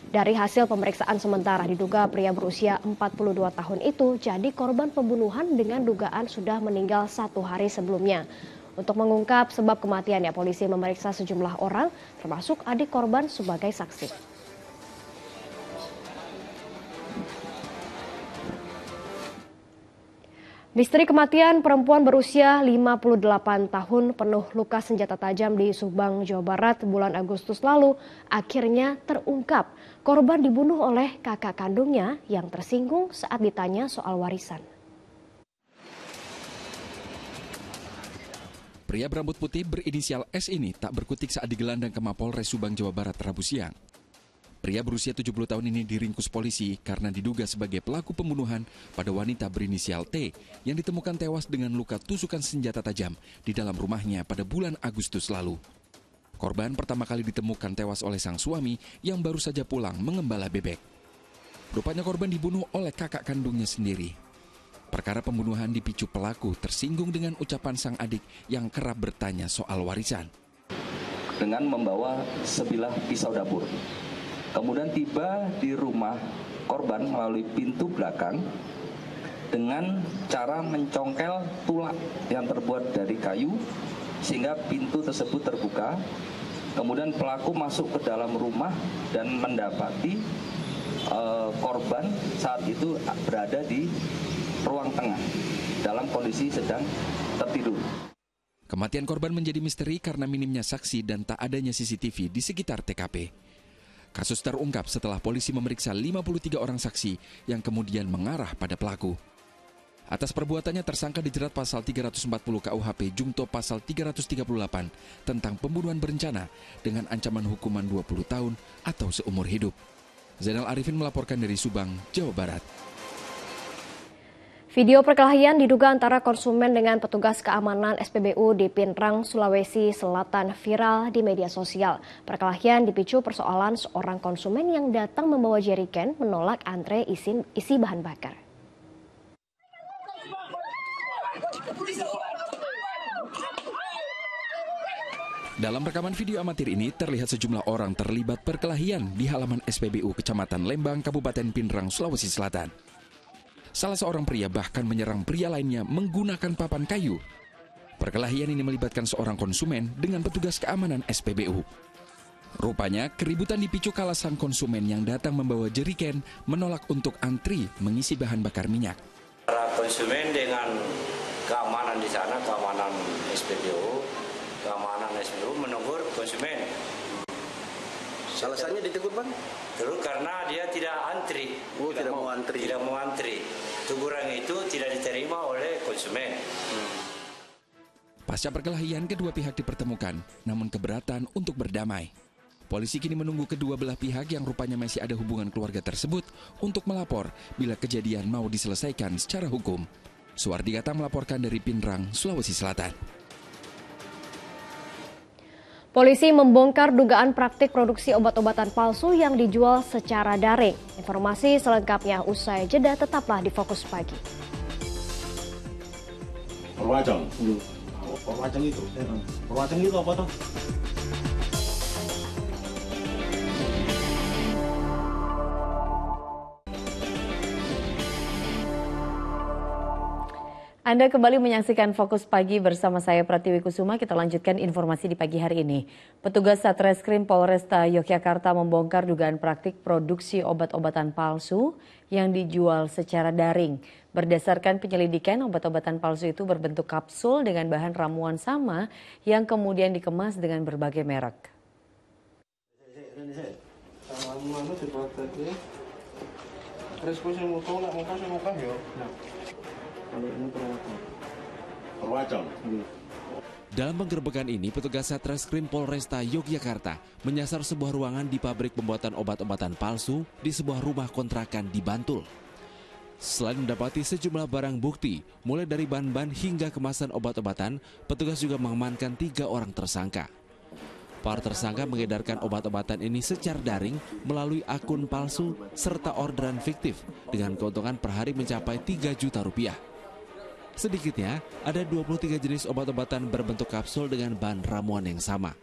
Dari hasil pemeriksaan sementara, diduga pria berusia 42 tahun itu jadi korban pembunuhan dengan dugaan sudah meninggal 1 hari sebelumnya. Untuk mengungkap sebab kematiannya, polisi memeriksa sejumlah orang, termasuk adik korban sebagai saksi. Misteri kematian perempuan berusia 58 tahun penuh luka senjata tajam di Subang, Jawa Barat bulan Agustus lalu akhirnya terungkap. Korban dibunuh oleh kakak kandungnya yang tersinggung saat ditanya soal warisan. Pria berambut putih berinisial S ini tak berkutik saat digelandang ke Mapolres Subang, Jawa Barat Rabu siang. Pria berusia 70 tahun ini diringkus polisi karena diduga sebagai pelaku pembunuhan pada wanita berinisial T yang ditemukan tewas dengan luka tusukan senjata tajam di dalam rumahnya pada bulan Agustus lalu. Korban pertama kali ditemukan tewas oleh sang suami yang baru saja pulang mengembala bebek. Rupanya korban dibunuh oleh kakak kandungnya sendiri. Perkara pembunuhan dipicu pelaku tersinggung dengan ucapan sang adik yang kerap bertanya soal warisan. Dengan membawa sebilah pisau dapur. Kemudian tiba di rumah korban melalui pintu belakang dengan cara mencongkel tulak yang terbuat dari kayu sehingga pintu tersebut terbuka. Kemudian pelaku masuk ke dalam rumah dan mendapati korban saat itu berada di ruang tengah dalam kondisi sedang tertidur. Kematian korban menjadi misteri karena minimnya saksi dan tak adanya CCTV di sekitar TKP. Kasus terungkap setelah polisi memeriksa 53 orang saksi yang kemudian mengarah pada pelaku. Atas perbuatannya tersangka dijerat pasal 340 KUHP Jungto pasal 338 tentang pembunuhan berencana dengan ancaman hukuman 20 tahun atau seumur hidup. Zainal Arifin melaporkan dari Subang, Jawa Barat. Video perkelahian diduga antara konsumen dengan petugas keamanan SPBU di Pinrang, Sulawesi Selatan viral di media sosial. Perkelahian dipicu persoalan seorang konsumen yang datang membawa jerigen menolak antre isi bahan bakar. Dalam rekaman video amatir ini terlihat sejumlah orang terlibat perkelahian di halaman SPBU Kecamatan Lembang, Kabupaten Pindrang, Sulawesi Selatan. Salah seorang pria bahkan menyerang pria lainnya menggunakan papan kayu. Perkelahian ini melibatkan seorang konsumen dengan petugas keamanan SPBU. Rupanya keributan dipicu kala sang konsumen yang datang membawa jeriken menolak untuk antri mengisi bahan bakar minyak. Para konsumen dengan keamanan di sana, keamanan SPBU menegur konsumen. Alasannya ditegur, Bang? Terus karena dia tidak antri. Tidak mau antri. Teguran itu tidak diterima oleh konsumen. Pasca perkelahian, kedua pihak dipertemukan, namun keberatan untuk berdamai. Polisi kini menunggu kedua belah pihak yang rupanya masih ada hubungan keluarga tersebut untuk melapor bila kejadian mau diselesaikan secara hukum. Suwardi Gata melaporkan dari Pindrang, Sulawesi Selatan. Polisi membongkar dugaan praktik produksi obat-obatan palsu yang dijual secara daring. Informasi selengkapnya usai jeda, tetaplah di Fokus Pagi. Perwajang itu apa tuh? Anda kembali menyaksikan Fokus Pagi bersama saya Pratiwi Kusuma. Kita lanjutkan informasi di pagi hari ini. Petugas Satreskrim Polresta Yogyakarta membongkar dugaan praktik produksi obat-obatan palsu yang dijual secara daring. Berdasarkan penyelidikan, obat-obatan palsu itu berbentuk kapsul dengan bahan ramuan sama yang kemudian dikemas dengan berbagai merek. Dalam penggerbekan ini, petugas Satreskrim Polresta Yogyakarta menyasar sebuah ruangan di pabrik pembuatan obat-obatan palsu di sebuah rumah kontrakan di Bantul. Selain mendapati sejumlah barang bukti, mulai dari bahan-bahan hingga kemasan obat-obatan, petugas juga mengamankan 3 orang tersangka. Para tersangka mengedarkan obat-obatan ini secara daring melalui akun palsu serta orderan fiktif dengan keuntungan per hari mencapai 3 juta rupiah. Sedikitnya, ada 23 jenis obat-obatan berbentuk kapsul dengan bahan ramuan yang sama.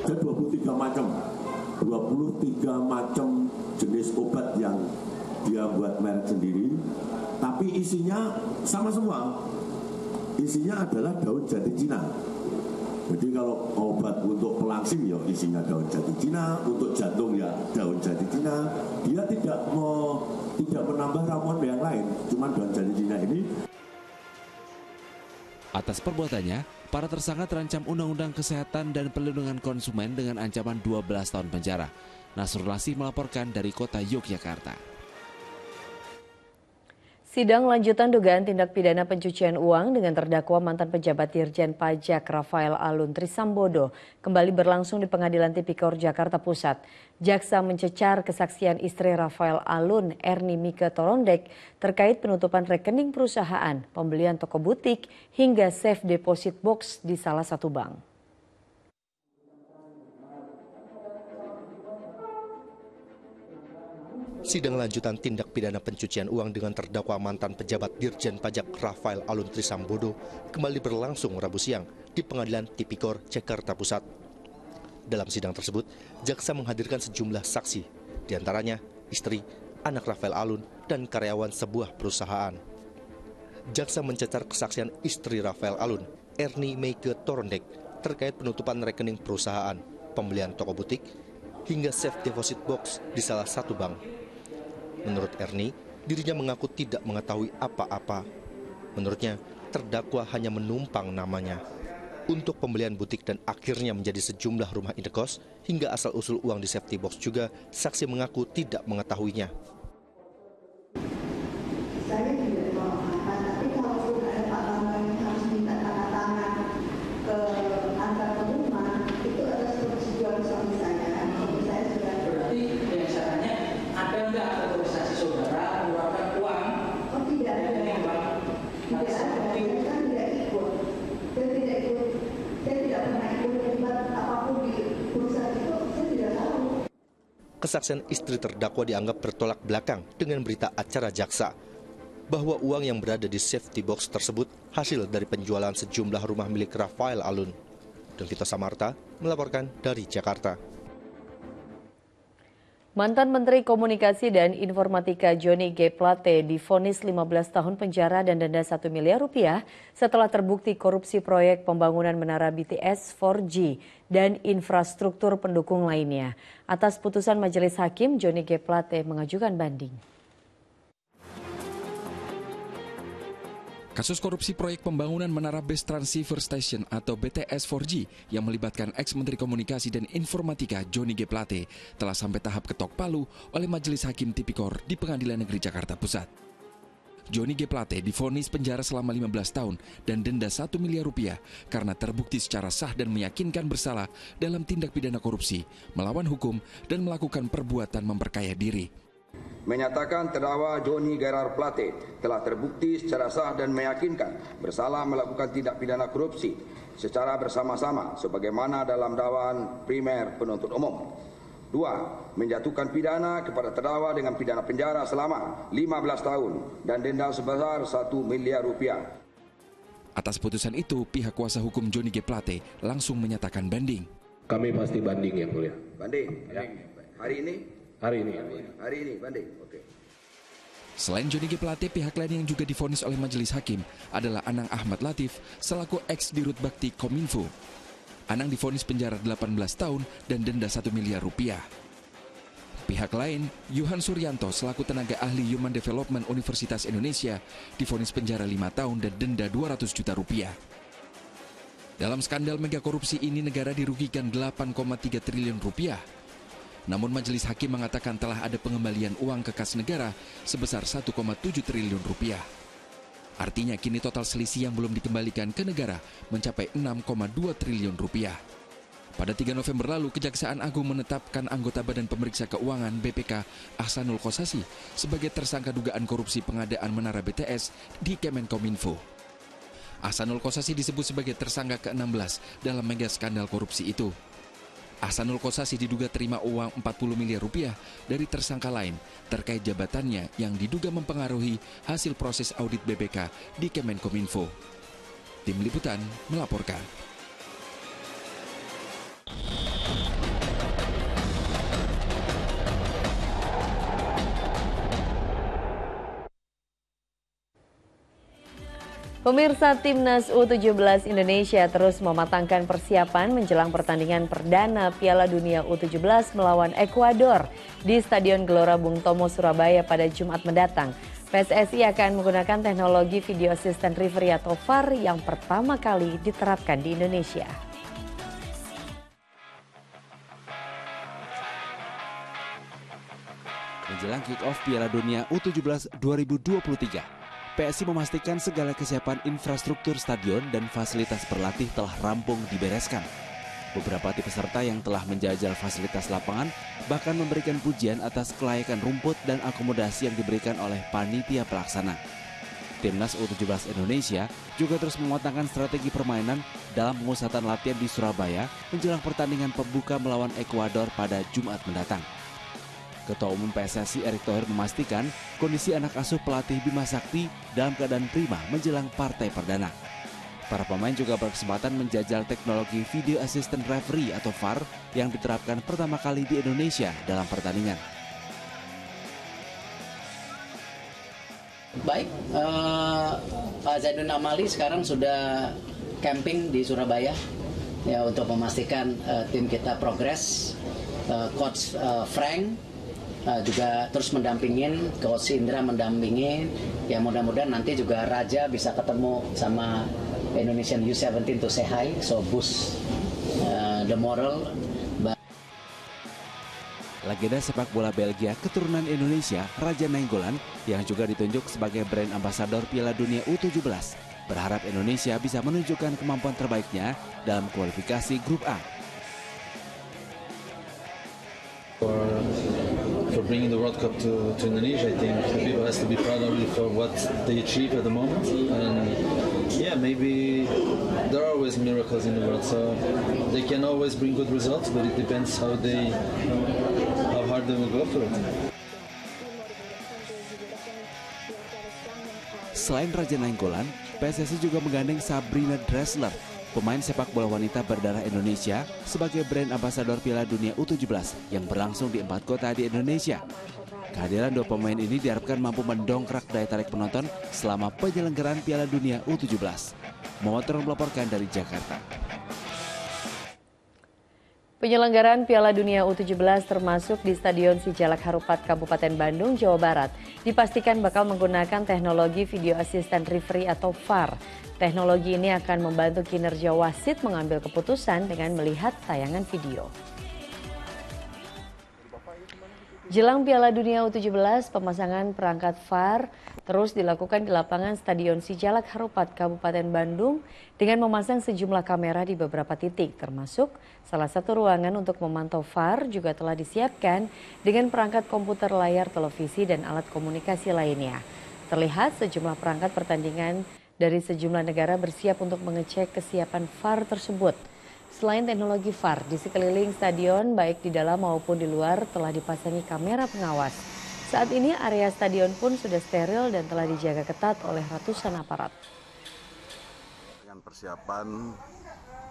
Ada 23 macam jenis obat yang dia buat merek sendiri, tapi isinya sama semua. Isinya adalah daun jati Cina. Jadi kalau obat untuk pelangsing ya isinya daun jati Cina, untuk jantung ya daun jati Cina. Dia tidak menambah ramuan yang lain, cuma daun jati Cina ini. Atas perbuatannya, para tersangka terancam Undang-Undang Kesehatan dan Perlindungan Konsumen dengan ancaman 12 tahun penjara. Nasrul Lasih melaporkan dari kota Yogyakarta. Sidang lanjutan dugaan tindak pidana pencucian uang dengan terdakwa mantan pejabat Dirjen Pajak Rafael Alun Trisambodo kembali berlangsung di Pengadilan Tipikor Jakarta Pusat. Jaksa mencecar kesaksian istri Rafael Alun, Erni Mike Torondek, terkait penutupan rekening perusahaan, pembelian toko butik, hingga safe deposit box di salah satu bank. Sidang lanjutan tindak pidana pencucian uang dengan terdakwa mantan pejabat Dirjen Pajak Rafael Alun Trisambodo kembali berlangsung Rabu siang di Pengadilan Tipikor Jakarta Pusat. Dalam sidang tersebut, jaksa menghadirkan sejumlah saksi, diantaranya istri, anak Rafael Alun, dan karyawan sebuah perusahaan. Jaksa mencecar kesaksian istri Rafael Alun, Erni Mike Torondek, terkait penutupan rekening perusahaan, pembelian toko butik, hingga safe deposit box di salah satu bank. Menurut Erni, dirinya mengaku tidak mengetahui apa-apa. Menurutnya, terdakwa hanya menumpang namanya untuk pembelian butik dan akhirnya menjadi sejumlah rumah indekos hingga asal-usul uang di safety box juga saksi mengaku tidak mengetahuinya. Saya tidak mau apa, tapi kalaupun ada Pak Bambang yang harus minta tanda tangan ke antar rumah, itu ada persetujuan suami saya. Saya sudah berarti yang saya tanya, ada nggak autorisasi saudara mengeluarkan uang? Oh tidak ada. Tidak ada. Saya kan tidak ikut. Saya tidak pernah ikut terlibat apapun di perusahaan itu. Saya tidak tahu. Kesaksian istri terdakwa dianggap bertolak belakang dengan berita acara jaksa bahwa uang yang berada di safety box tersebut hasil dari penjualan sejumlah rumah milik Rafael Alun. Delvito Samarta melaporkan dari Jakarta. Mantan Menteri Komunikasi dan Informatika Johnny G. Plate divonis 15 tahun penjara dan denda 1 miliar rupiah setelah terbukti korupsi proyek pembangunan menara BTS 4G dan infrastruktur pendukung lainnya. Atas putusan Majelis Hakim, Johnny G. Plate mengajukan banding. Kasus korupsi proyek pembangunan Menara Base Transceiver Station atau BTS 4G yang melibatkan ex-Menteri Komunikasi dan Informatika Johnny G. Plate telah sampai tahap ketok palu oleh Majelis Hakim Tipikor di Pengadilan Negeri Jakarta Pusat. Johnny G. Plate divonis penjara selama 15 tahun dan denda 1 miliar rupiah karena terbukti secara sah dan meyakinkan bersalah dalam tindak pidana korupsi, melawan hukum, dan melakukan perbuatan memperkaya diri. Menyatakan terdakwa Johnny Gerard Plate telah terbukti secara sah dan meyakinkan bersalah melakukan tindak pidana korupsi secara bersama-sama sebagaimana dalam dakwaan primer penuntut umum. 2. Menjatuhkan pidana kepada terdakwa dengan pidana penjara selama 15 tahun dan denda sebesar 1 miliar rupiah. Atas putusan itu, pihak kuasa hukum Johnny G. Plate langsung menyatakan banding. Kami pasti banding, Yang Mulia. Banding? Ya. Hari ini? Hari ini. Hari ini banding. Oke. Selain Johnny G. Plate, pihak lain yang juga divonis oleh Majelis Hakim adalah Anang Ahmad Latif selaku ex-Dirut Bakti Kominfo. Anang divonis penjara 18 tahun dan denda 1 miliar rupiah. Pihak lain, Yuhan Suryanto selaku tenaga ahli Human Development Universitas Indonesia divonis penjara 5 tahun dan denda 200 juta rupiah. Dalam skandal mega korupsi ini negara dirugikan 8,3 triliun rupiah. Namun Majelis Hakim mengatakan telah ada pengembalian uang ke kas negara sebesar 1,7 triliun rupiah. Artinya kini total selisih yang belum dikembalikan ke negara mencapai 6,2 triliun rupiah. Pada 3 November lalu, Kejaksaan Agung menetapkan anggota Badan Pemeriksa Keuangan BPK Ahsanul Kossasi sebagai tersangka dugaan korupsi pengadaan menara BTS di Kemenkominfo. Ahsanul Kossasi disebut sebagai tersangka ke-16 dalam mega skandal korupsi itu. Ahsanul Kossasi diduga terima uang 40 miliar rupiah dari tersangka lain terkait jabatannya yang diduga mempengaruhi hasil proses audit BPK di Kemenkominfo. Tim Liputan melaporkan. Pemirsa, Timnas U17 Indonesia terus mematangkan persiapan menjelang pertandingan perdana Piala Dunia U17 melawan Ekuador di Stadion Gelora Bung Tomo, Surabaya pada Jumat mendatang. PSSI akan menggunakan teknologi video assistant referee atau VAR yang pertama kali diterapkan di Indonesia. Menjelang kick-off Piala Dunia U17 2023. PSSI memastikan segala kesiapan infrastruktur stadion dan fasilitas berlatih telah rampung dibereskan. Beberapa tim peserta yang telah menjajal fasilitas lapangan bahkan memberikan pujian atas kelayakan rumput dan akomodasi yang diberikan oleh panitia pelaksana. Timnas U17 Indonesia juga terus mematangkan strategi permainan dalam pemusatan latihan di Surabaya menjelang pertandingan pembuka melawan Ekuador pada Jumat mendatang. Ketua Umum PSSI Erick Thohir memastikan kondisi anak asuh pelatih Bima Sakti dalam keadaan prima menjelang partai perdana. Para pemain juga berkesempatan menjajal teknologi video assistant referee atau VAR yang diterapkan pertama kali di Indonesia dalam pertandingan. Baik, Pak Zainuddin Amali sekarang sudah camping di Surabaya ya untuk memastikan tim kita progres. Coach Frank juga terus mendampingin, Coach Indra mendampingin, ya mudah-mudahan nanti juga Raja bisa ketemu sama Indonesian U17 to say hi, so boost the moral. Legenda sepak bola Belgia keturunan Indonesia, Raja Nainggolan, yang juga ditunjuk sebagai brand ambassador Piala Dunia U17, berharap Indonesia bisa menunjukkan kemampuan terbaiknya dalam kualifikasi Grup A. For bringing the World Cup to Indonesia, I think people has to be proud of it for what they achieve at the moment. And yeah, maybe there are always miracles in the world, so they can always bring good results, but it depends how hard they will go for it. Selain Raja Nainggolan, PSSI juga menggandeng Sabrina Dressler, pemain sepak bola wanita berdarah Indonesia sebagai brand ambasador Piala Dunia U17 yang berlangsung di 4 kota di Indonesia. Kehadiran dua pemain ini diharapkan mampu mendongkrak daya tarik penonton selama penyelenggaraan Piala Dunia U17. Muhammad melaporkan dari Jakarta. Penyelenggaraan Piala Dunia U17 termasuk di Stadion Sijalak Harupat Kabupaten Bandung, Jawa Barat dipastikan bakal menggunakan teknologi video assistant referee atau VAR. Teknologi ini akan membantu kinerja wasit mengambil keputusan dengan melihat tayangan video. Jelang Piala Dunia U17, pemasangan perangkat VAR terus dilakukan di lapangan Stadion Sijalak Harupat Kabupaten Bandung dengan memasang sejumlah kamera di beberapa titik, termasuk salah satu ruangan untuk memantau VAR juga telah disiapkan dengan perangkat komputer, layar televisi, dan alat komunikasi lainnya. Terlihat sejumlah perangkat pertandingan dari sejumlah negara bersiap untuk mengecek kesiapan VAR tersebut. Selain teknologi VAR, di sekeliling stadion baik di dalam maupun di luar telah dipasangi kamera pengawas. Saat ini area stadion pun sudah steril dan telah dijaga ketat oleh ratusan aparat. Dengan persiapan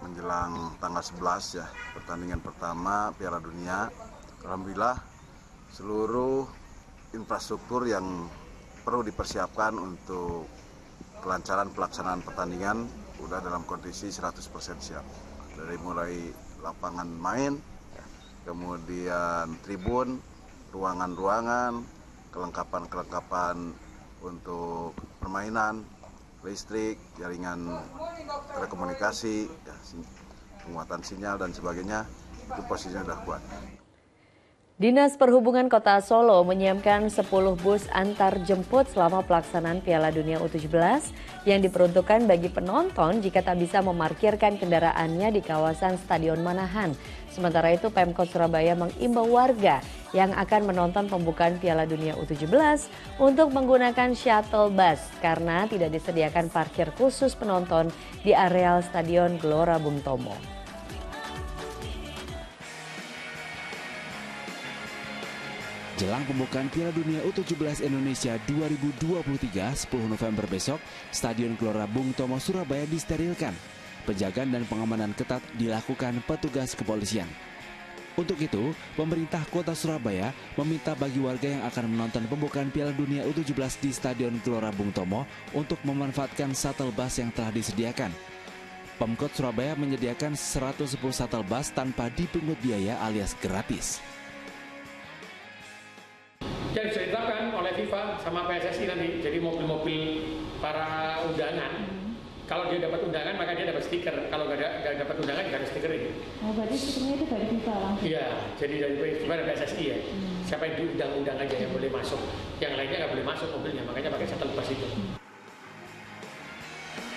menjelang tanggal 11 ya, pertandingan pertama Piala Dunia, alhamdulillah seluruh infrastruktur yang perlu dipersiapkan untuk kelancaran pelaksanaan pertandingan sudah dalam kondisi 100% siap. Dari mulai lapangan main, kemudian tribun, ruangan-ruangan, kelengkapan-kelengkapan untuk permainan, listrik, jaringan telekomunikasi, ya, penguatan sinyal dan sebagainya, itu posisinya sudah kuat. Dinas Perhubungan Kota Solo menyiapkan 10 bus antar jemput selama pelaksanaan Piala Dunia U17 yang diperuntukkan bagi penonton jika tak bisa memarkirkan kendaraannya di kawasan Stadion Manahan. Sementara itu Pemkot Surabaya mengimbau warga yang akan menonton pembukaan Piala Dunia U17 untuk menggunakan shuttle bus karena tidak disediakan parkir khusus penonton di areal Stadion Gelora Bung Tomo. Jelang pembukaan Piala Dunia U17 Indonesia 2023 10 November besok, Stadion Gelora Bung Tomo Surabaya disterilkan. Penjagaan dan pengamanan ketat dilakukan petugas kepolisian. Untuk itu, pemerintah Kota Surabaya meminta bagi warga yang akan menonton pembukaan Piala Dunia U17 di Stadion Gelora Bung Tomo untuk memanfaatkan shuttle bus yang telah disediakan. Pemkot Surabaya menyediakan 110 shuttle bus tanpa dipungut biaya alias gratis. Yang sudah ditetapkan oleh FIFA sama PSSI nanti, jadi mobil-mobil para undangan. Kalau dia dapat undangan maka dia dapat stiker. Kalau nggak dapat undangan nggak ada stiker ini. Oh, berarti stikernya itu dari FIFA langsung? Iya, jadi dari FIFA dan PSSI ya. Siapa yang diundang-undang aja yang boleh masuk. Yang lainnya nggak boleh masuk mobilnya, makanya pakai shuttle bus itu.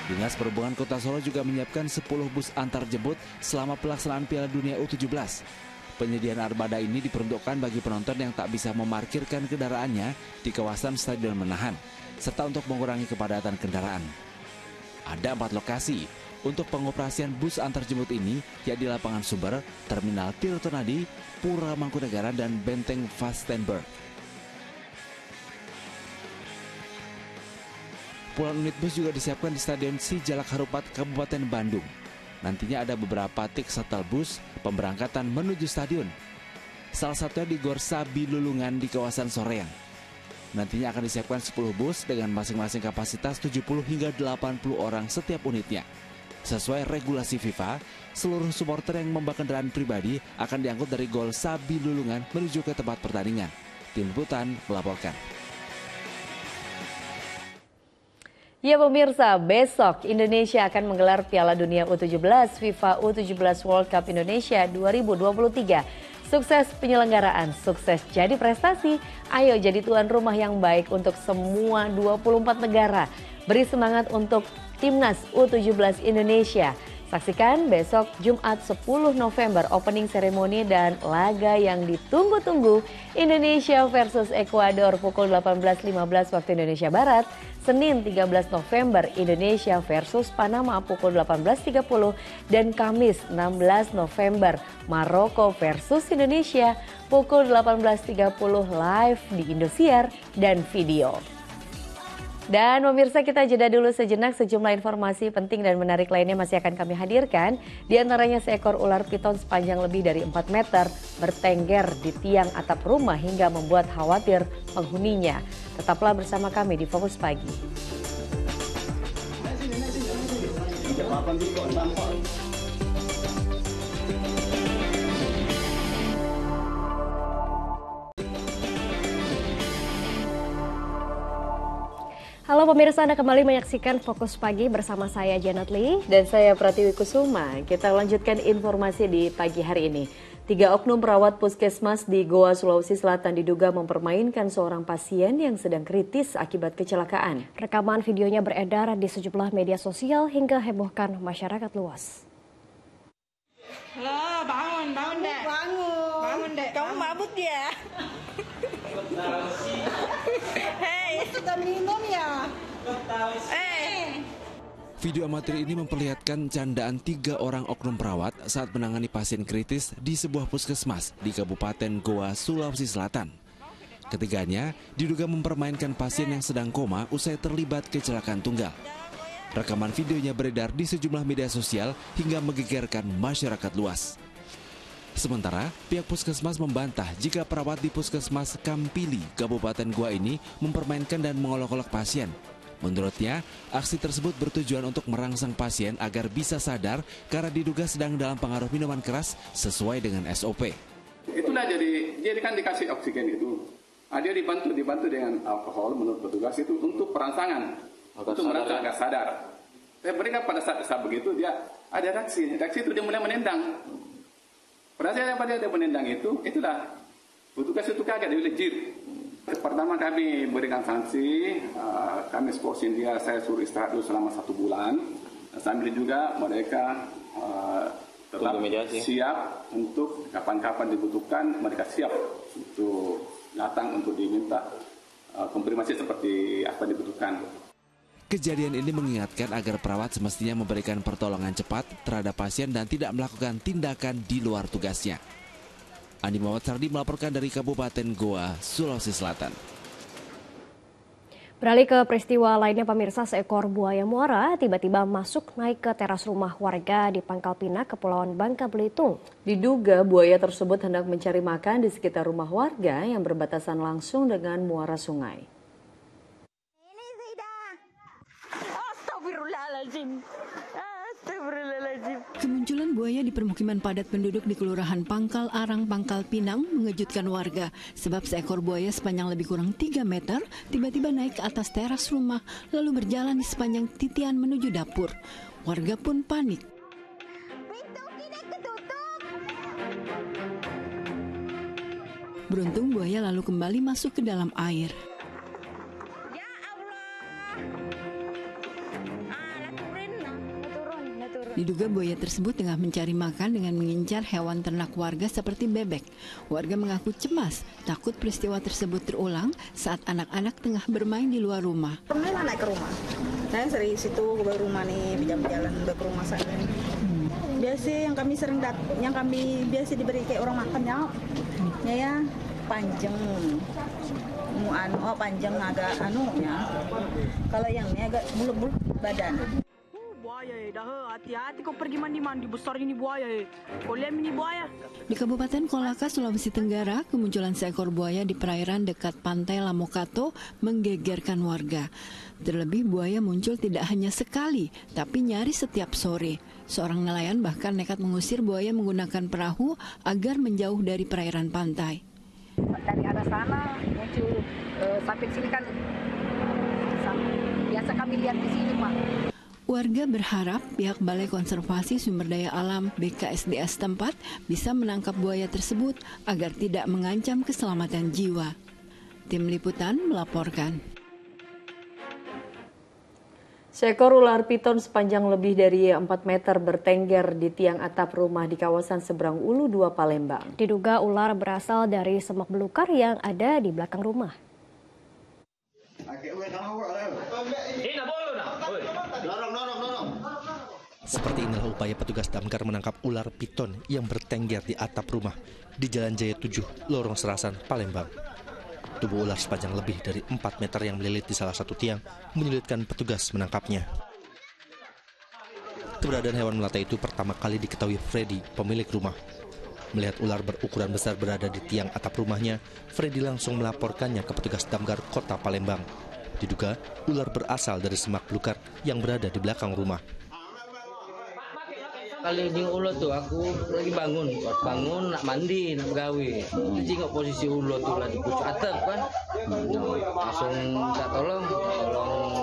Dinas Perhubungan Kota Solo juga menyiapkan 10 bus antar jemput selama pelaksanaan Piala Dunia U17. Penyediaan armada ini diperuntukkan bagi penonton yang tak bisa memarkirkan kendaraannya di kawasan Stadion Manahan, serta untuk mengurangi kepadatan kendaraan. Ada 4 lokasi untuk pengoperasian bus antar jemput ini, yakni Lapangan Sumber, Terminal Tirtonadi, Pura Mangkunegaran, dan Benteng Vastenburg. Puluhan unit bus juga disiapkan di Stadion Sijalak Harupat, Kabupaten Bandung. Nantinya ada beberapa tik shuttle bus pemberangkatan menuju stadion. Salah satunya di Gor Sabi Lulungan di kawasan Soreang. Nantinya akan disiapkan 10 bus dengan masing-masing kapasitas 70 hingga 80 orang setiap unitnya. Sesuai regulasi FIFA, seluruh supporter yang membawa kendaraan pribadi akan diangkut dari Gor Sabi Lulungan menuju ke tempat pertandingan. Tim Liputan melaporkan. Ya pemirsa, besok Indonesia akan menggelar Piala Dunia U17 FIFA U17 World Cup Indonesia 2023. Sukses penyelenggaraan, sukses jadi prestasi. Ayo jadi tuan rumah yang baik untuk semua 24 negara. Beri semangat untuk Timnas U17 Indonesia. Saksikan besok Jumat 10 November opening ceremony dan laga yang ditunggu-tunggu Indonesia versus Ekuador pukul 18.15 waktu Indonesia Barat. Senin 13 November Indonesia versus Panama pukul 18.30 dan Kamis 16 November Maroko versus Indonesia pukul 18.30 live di Indosiar dan video. Dan pemirsa, kita jeda dulu sejenak. Sejumlah informasi penting dan menarik lainnya masih akan kami hadirkan. Di antaranya seekor ular piton sepanjang lebih dari 4 meter bertengger di tiang atap rumah hingga membuat khawatir penghuninya. Tetaplah bersama kami di Fokus Pagi. Halo pemirsa, Anda kembali menyaksikan Fokus Pagi bersama saya Janet Lee. Dan saya Pratiwi Kusuma. Kita lanjutkan informasi di pagi hari ini. 3 oknum perawat puskesmas di Goa, Sulawesi Selatan diduga mempermainkan seorang pasien yang sedang kritis akibat kecelakaan. Rekaman videonya beredar di sejumlah media sosial hingga hebohkan masyarakat luas. Halo, bangun dek. Bangun dek. Kamu mabuk ya? Hei, sudah minum ya? Video amatir ini memperlihatkan candaan 3 orang oknum perawat saat menangani pasien kritis di sebuah puskesmas di Kabupaten Goa, Sulawesi Selatan. Ketiganya diduga mempermainkan pasien yang sedang koma usai terlibat kecelakaan tunggal. Rekaman videonya beredar di sejumlah media sosial hingga menggegerkan masyarakat luas. Sementara, pihak puskesmas membantah jika perawat di puskesmas Kampili, Kabupaten Goa ini mempermainkan dan mengolok-olok pasien. Menurutnya, aksi tersebut bertujuan untuk merangsang pasien agar bisa sadar karena diduga sedang dalam pengaruh minuman keras sesuai dengan SOP. Itulah jadi kan dikasih oksigen itu. Dia dibantu dengan alkohol menurut petugas itu untuk perangsangan, untuk merangsang agar sadar. Mereka pada saat begitu dia ada reaksi itu dia mulai menendang. Pada saat dia menendang itulah petugas itu kaget, dia lejit. Pertama kami berikan sanksi, kami sporsin dia, saya suruh istirahat dulu selama 1 bulan. Sambil juga mereka tetap siap untuk kapan-kapan dibutuhkan, mereka siap untuk datang untuk diminta konfirmasi seperti apa dibutuhkan. Kejadian ini mengingatkan agar perawat semestinya memberikan pertolongan cepat terhadap pasien dan tidak melakukan tindakan di luar tugasnya. Andi Muhammad Sardi melaporkan dari Kabupaten Goa, Sulawesi Selatan. Beralih ke peristiwa lainnya pemirsa, seekor buaya muara tiba-tiba masuk naik ke teras rumah warga di Pangkal Pinang, Kepulauan Bangka Belitung. Diduga buaya tersebut hendak mencari makan di sekitar rumah warga yang berbatasan langsung dengan muara sungai. Kemunculan buaya di permukiman padat penduduk di Kelurahan Pangkal Arang, Pangkal Pinang mengejutkan warga. Sebab seekor buaya sepanjang lebih kurang 3 meter tiba-tiba naik ke atas teras rumah lalu berjalan di sepanjang titian menuju dapur. Warga pun panik. Beruntung buaya lalu kembali masuk ke dalam air. Diduga buaya tersebut tengah mencari makan dengan mengincar hewan ternak warga seperti bebek. Warga mengaku cemas, takut peristiwa tersebut terulang saat anak-anak tengah bermain di luar rumah. Pernah naik ke rumah. Saya sering situ ke rumah nih, jalan ke rumah saya. Biasa yang kami biasa diberi kayak orang makan ya panjang. Panjang agak Kalau yang ini agak bulat-bulat badan. Buaya, hati-hati kau pergi mandi besar ini buaya. Kau lihat ini buaya. Di Kabupaten Kolaka, Sulawesi Tenggara, kemunculan seekor buaya di perairan dekat pantai Lamokato menggegerkan warga. Terlebih buaya muncul tidak hanya sekali, tapi nyaris setiap sore. Seorang nelayan bahkan nekat mengusir buaya menggunakan perahu agar menjauh dari perairan pantai. Dari arah sana muncul sampai sini kan biasa kami lihat di sini, Pak. Warga berharap pihak Balai Konservasi Sumber Daya Alam BKSDA setempat bisa menangkap buaya tersebut agar tidak mengancam keselamatan jiwa. Tim Liputan melaporkan. Seekor ular piton sepanjang lebih dari 4 meter bertengger di tiang atap rumah di kawasan Seberang Ulu 2 Palembang. Diduga ular berasal dari semak belukar yang ada di belakang rumah. Seperti inilah upaya petugas damkar menangkap ular piton yang bertengger di atap rumah di Jalan Jaya 7, Lorong Serasan, Palembang. Tubuh ular sepanjang lebih dari 4 meter yang melilit di salah satu tiang menyulitkan petugas menangkapnya. Keberadaan hewan melata itu pertama kali diketahui Freddy, pemilik rumah. Melihat ular berukuran besar berada di tiang atap rumahnya, Freddy langsung melaporkannya ke petugas Damkar Kota Palembang. Diduga ular berasal dari semak belukar yang berada di belakang rumah. Kali ini ular tuh aku lagi bangun nak mandi nak gawe. Jingok posisi ular tuh lah di pucuk atap kan. Langsung minta tolong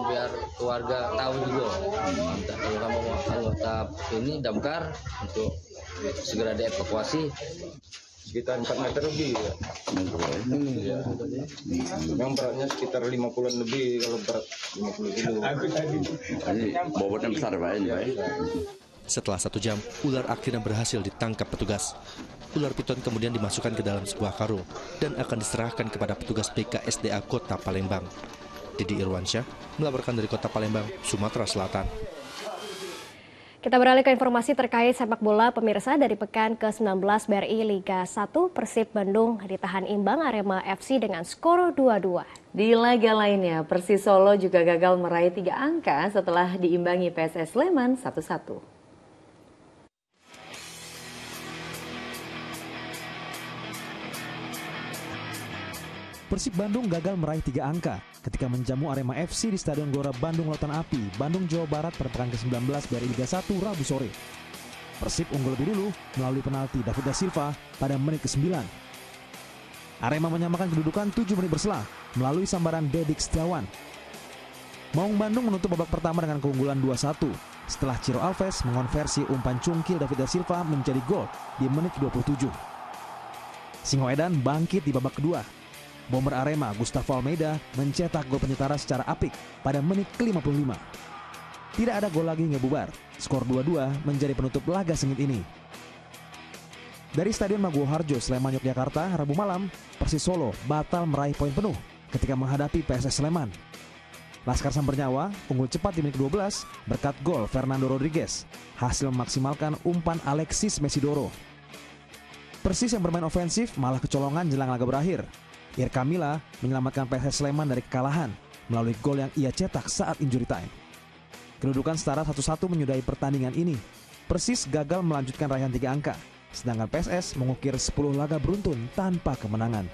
biar keluarga tahu juga. Minta tolong sama anggota ini Damkar untuk segera dievakuasi. Sekitar 4 meter lebih ya. Ya. Yang beratnya sekitar 50-an lebih, kalau berat 50 kilo. Ini bobotnya besar Pak. Setelah 1 jam, ular akhirnya berhasil ditangkap petugas. Ular piton kemudian dimasukkan ke dalam sebuah karung dan akan diserahkan kepada petugas BKSDA Kota Palembang. Didi Irwansyah melaporkan dari Kota Palembang, Sumatera Selatan. Kita beralih ke informasi terkait sepak bola pemirsa. Dari pekan ke-19 BRI Liga 1, Persib Bandung ditahan imbang Arema FC dengan skor 2-2. Di laga lainnya, Persis Solo juga gagal meraih 3 angka setelah diimbangi PSS Sleman 1-1. Persib Bandung gagal meraih 3 angka ketika menjamu Arema FC di Stadion Gelora Bandung Lautan Api, Bandung, Jawa Barat pada pekan ke-19 BRI Liga 1 Rabu sore. Persib unggul lebih dulu melalui penalti David da Silva pada menit ke-9. Arema menyamakan kedudukan 7 menit berselang melalui sambaran Dedik Setiawan. Maung Bandung menutup babak pertama dengan keunggulan 2-1 setelah Ciro Alves mengonversi umpan cungkil David da Silva menjadi gol di menit 27. Singoedan bangkit di babak kedua. Bomber Arema Gustavo Almeida mencetak gol penyetara secara apik pada menit ke-55. Tidak ada gol lagi hingga bubar. Skor 2-2 menjadi penutup laga sengit ini. Dari Stadion Maguwo Harjo, Sleman, Yogyakarta, Rabu malam, Persis Solo batal meraih poin penuh ketika menghadapi PSS Sleman. Laskar Sam Bernyawa unggul cepat di menit ke-12 berkat gol Fernando Rodriguez, hasil memaksimalkan umpan Alexis Mesidoro. Persis yang bermain ofensif malah kecolongan jelang laga berakhir. Irka Mila menyelamatkan PSS Sleman dari kekalahan melalui gol yang ia cetak saat injury time. Kedudukan setara 1-1 menyudahi pertandingan ini. Persis gagal melanjutkan raihan 3 angka, sedangkan PSS mengukir 10 laga beruntun tanpa kemenangan.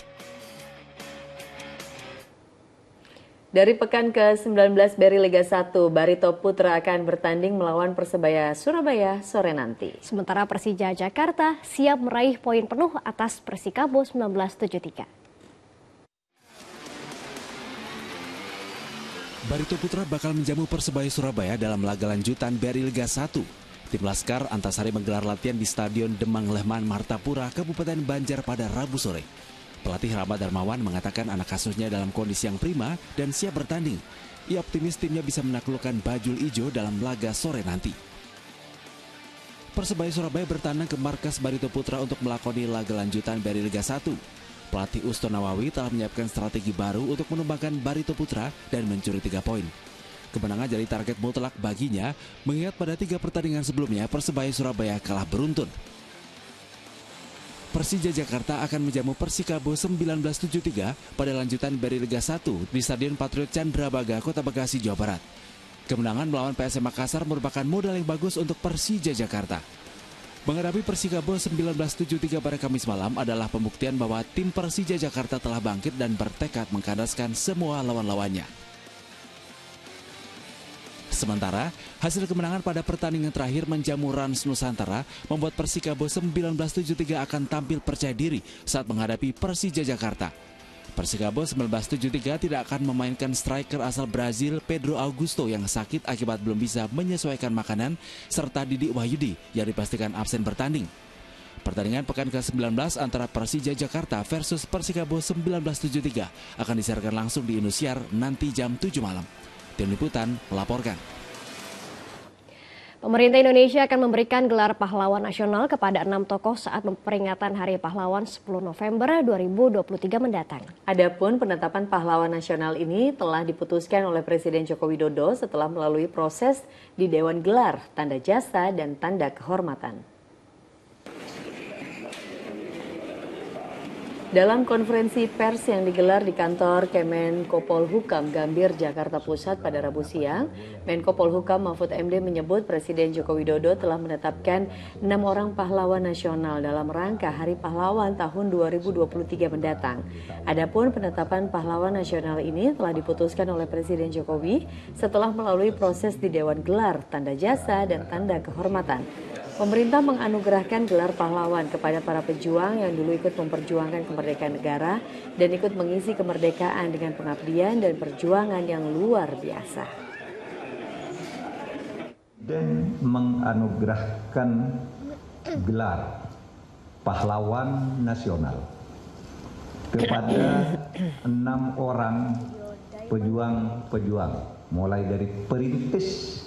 Dari pekan ke-19 BRI Liga 1, Barito Putra akan bertanding melawan Persebaya Surabaya sore nanti. Sementara Persija Jakarta siap meraih poin penuh atas Persikabo 1973. Barito Putra bakal menjamu Persebaya Surabaya dalam laga lanjutan BRI Liga 1. Tim Laskar Antasari menggelar latihan di Stadion Demang Lehman Martapura, Kabupaten Banjar pada Rabu sore. Pelatih Rahmat Darmawan mengatakan anak asuhnya dalam kondisi yang prima dan siap bertanding. Ia optimis timnya bisa menaklukkan Bajul Ijo dalam laga sore nanti. Persebaya Surabaya bertandang ke markas Barito Putra untuk melakoni laga lanjutan BRI Liga 1. Pelatih Usto Nawawi telah menyiapkan strategi baru untuk menumbangkan Barito Putra dan mencuri 3 poin. Kemenangan jadi target mutlak baginya, mengingat pada 3 pertandingan sebelumnya Persebaya Surabaya kalah beruntun. Persija Jakarta akan menjamu Persikabo 1973 pada lanjutan BRI Liga 1 di Stadion Patriot Candrabaga, Kota Bekasi, Jawa Barat. Kemenangan melawan PSM Makassar merupakan modal yang bagus untuk Persija Jakarta. Menghadapi Persikabo 1973 pada Kamis malam adalah pembuktian bahwa tim Persija Jakarta telah bangkit dan bertekad mengkandaskan semua lawan-lawannya. Sementara, hasil kemenangan pada pertandingan terakhir menjamu Rans Nusantara membuat Persikabo 1973 akan tampil percaya diri saat menghadapi Persija Jakarta. Persikabo 1973 tidak akan memainkan striker asal Brazil Pedro Augusto yang sakit akibat belum bisa menyesuaikan makanan, serta Didi Wahyudi yang dipastikan absen bertanding. Pertandingan pekan ke-19 antara Persija Jakarta versus Persikabo 1973 akan disiarkan langsung di Indosiar nanti jam 7 malam. Tim Liputan melaporkan. Pemerintah Indonesia akan memberikan gelar pahlawan nasional kepada 6 tokoh saat peringatan Hari Pahlawan 10 November 2023 mendatang. Adapun penetapan pahlawan nasional ini telah diputuskan oleh Presiden Joko Widodo setelah melalui proses di Dewan Gelar, Tanda Jasa, dan Tanda Kehormatan. Dalam konferensi pers yang digelar di kantor Kemenko Polhukam Gambir, Jakarta Pusat pada Rabu siang, Menko Polhukam Mahfud MD menyebut Presiden Joko Widodo telah menetapkan 6 orang pahlawan nasional dalam rangka Hari Pahlawan tahun 2023 mendatang. Adapun penetapan pahlawan nasional ini telah diputuskan oleh Presiden Jokowi setelah melalui proses di Dewan Gelar, Tanda Jasa, dan Tanda Kehormatan. Pemerintah menganugerahkan gelar pahlawan kepada para pejuang yang dulu ikut memperjuangkan kemerdekaan negara dan ikut mengisi kemerdekaan dengan pengabdian dan perjuangan yang luar biasa. Dan menganugerahkan gelar pahlawan nasional kepada 6 orang pejuang-pejuang, mulai dari perintis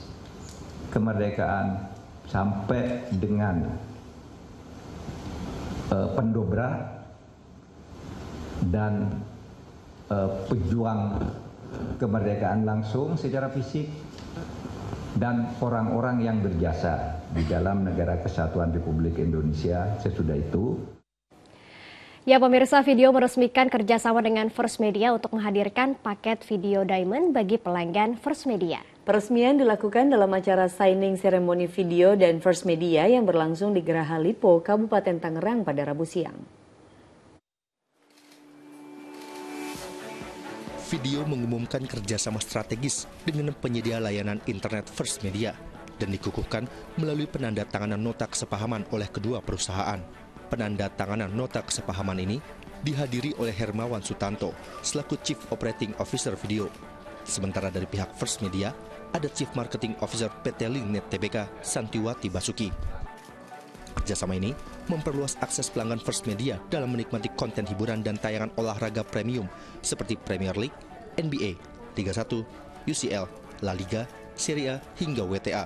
kemerdekaan sampai dengan pendobrak dan pejuang kemerdekaan langsung secara fisik dan orang-orang yang berjasa di dalam Negara Kesatuan Republik Indonesia sesudah itu. Ya pemirsa, video meresmikan kerjasama dengan First Media untuk menghadirkan paket video Diamond bagi pelanggan First Media. Peresmian dilakukan dalam acara signing seremoni video dan First Media yang berlangsung di Geraha Lipo, Kabupaten Tangerang pada Rabu siang. Video mengumumkan kerjasama strategis dengan penyedia layanan internet First Media dan dikukuhkan melalui penandatanganan nota kesepahaman oleh kedua perusahaan. Penandatanganan nota kesepahaman ini dihadiri oleh Hermawan Sutanto selaku Chief Operating Officer Video. Sementara dari pihak First Media, ada Chief Marketing Officer PT Link Net Tbk, Santiwati Basuki. Kerjasama ini memperluas akses pelanggan First Media dalam menikmati konten hiburan dan tayangan olahraga premium seperti Premier League, NBA, Liga 1, UCL, La Liga, Serie A, hingga WTA.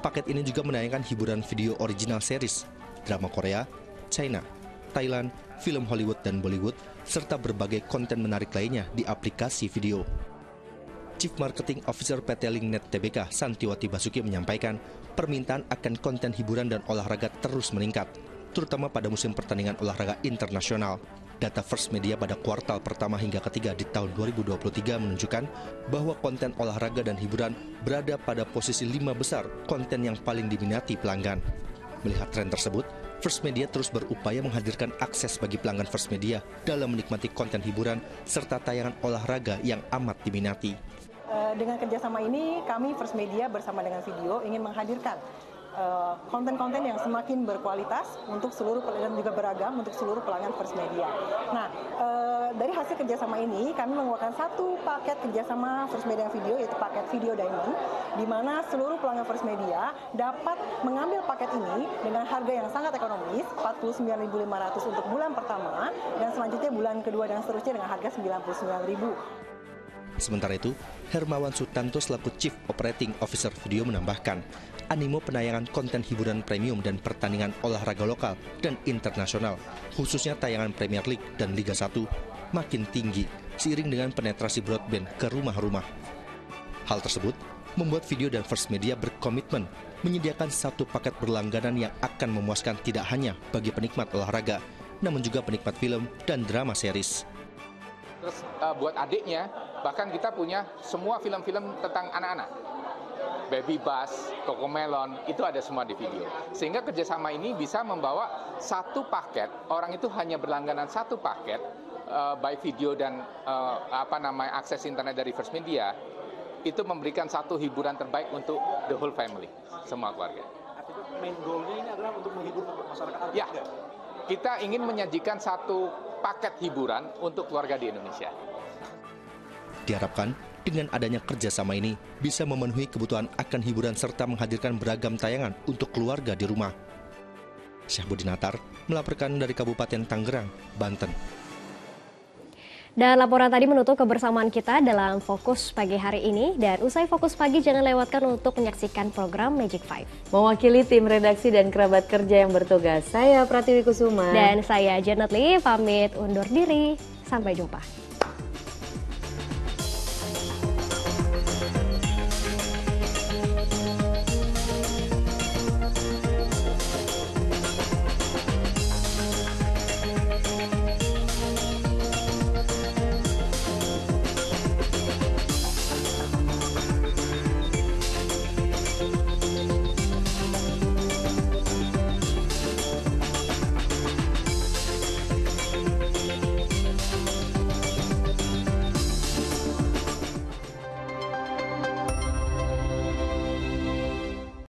Paket ini juga menayangkan hiburan video original series, drama Korea, China, Thailand, film Hollywood dan Bollywood, serta berbagai konten menarik lainnya di aplikasi video. Chief Marketing Officer PT Link Net Tbk, Santiwati Basuki menyampaikan, permintaan akan konten hiburan dan olahraga terus meningkat, terutama pada musim pertandingan olahraga internasional. Data First Media pada kuartal pertama hingga ketiga di tahun 2023 menunjukkan bahwa konten olahraga dan hiburan berada pada posisi 5 besar konten yang paling diminati pelanggan. Melihat tren tersebut, First Media terus berupaya menghadirkan akses bagi pelanggan First Media dalam menikmati konten hiburan serta tayangan olahraga yang amat diminati. Dengan kerjasama ini, kami First Media bersama dengan Video ingin menghadirkan konten-konten yang semakin berkualitas untuk seluruh dan juga beragam untuk seluruh pelanggan First Media. Nah, dari hasil kerjasama ini, kami mengeluarkan satu paket kerjasama First Media Video, yaitu paket Video Diamond, di mana seluruh pelanggan First Media dapat mengambil paket ini dengan harga yang sangat ekonomis, Rp49.500 untuk bulan pertama, dan selanjutnya bulan kedua dan seterusnya dengan harga Rp99.000. Sementara itu, Hermawan Sutanto selaku Chief Operating Officer Video menambahkan, animo penayangan konten hiburan premium dan pertandingan olahraga lokal dan internasional, khususnya tayangan Premier League dan Liga 1, makin tinggi seiring dengan penetrasi broadband ke rumah-rumah. Hal tersebut membuat Video dan First Media berkomitmen menyediakan satu paket berlangganan yang akan memuaskan tidak hanya bagi penikmat olahraga, namun juga penikmat film dan drama series. Terus buat adiknya, bahkan kita punya semua film-film tentang anak-anak. Baby Bus, Cocomelon, itu ada semua di Video. Sehingga kerjasama ini bisa membawa satu paket, orang itu hanya berlangganan satu paket, baik video dan akses internet dari First Media, itu memberikan satu hiburan terbaik untuk the whole family, semua keluarga. Artinya main goal-nya ini adalah untuk menghibur masyarakat. Ya, kita ingin menyajikan satu paket hiburan untuk keluarga di Indonesia. Diharapkan dengan adanya kerjasama ini bisa memenuhi kebutuhan akan hiburan serta menghadirkan beragam tayangan untuk keluarga di rumah. Syahbudin Atar melaporkan dari Kabupaten Tangerang, Banten. Dan laporan tadi menutup kebersamaan kita dalam Fokus Pagi hari ini. Dan usai Fokus Pagi jangan lewatkan untuk menyaksikan program Magic 5. Mewakili tim redaksi dan kerabat kerja yang bertugas, saya Pratiwi Kusuma. Dan saya Janet Lee, pamit undur diri. Sampai jumpa.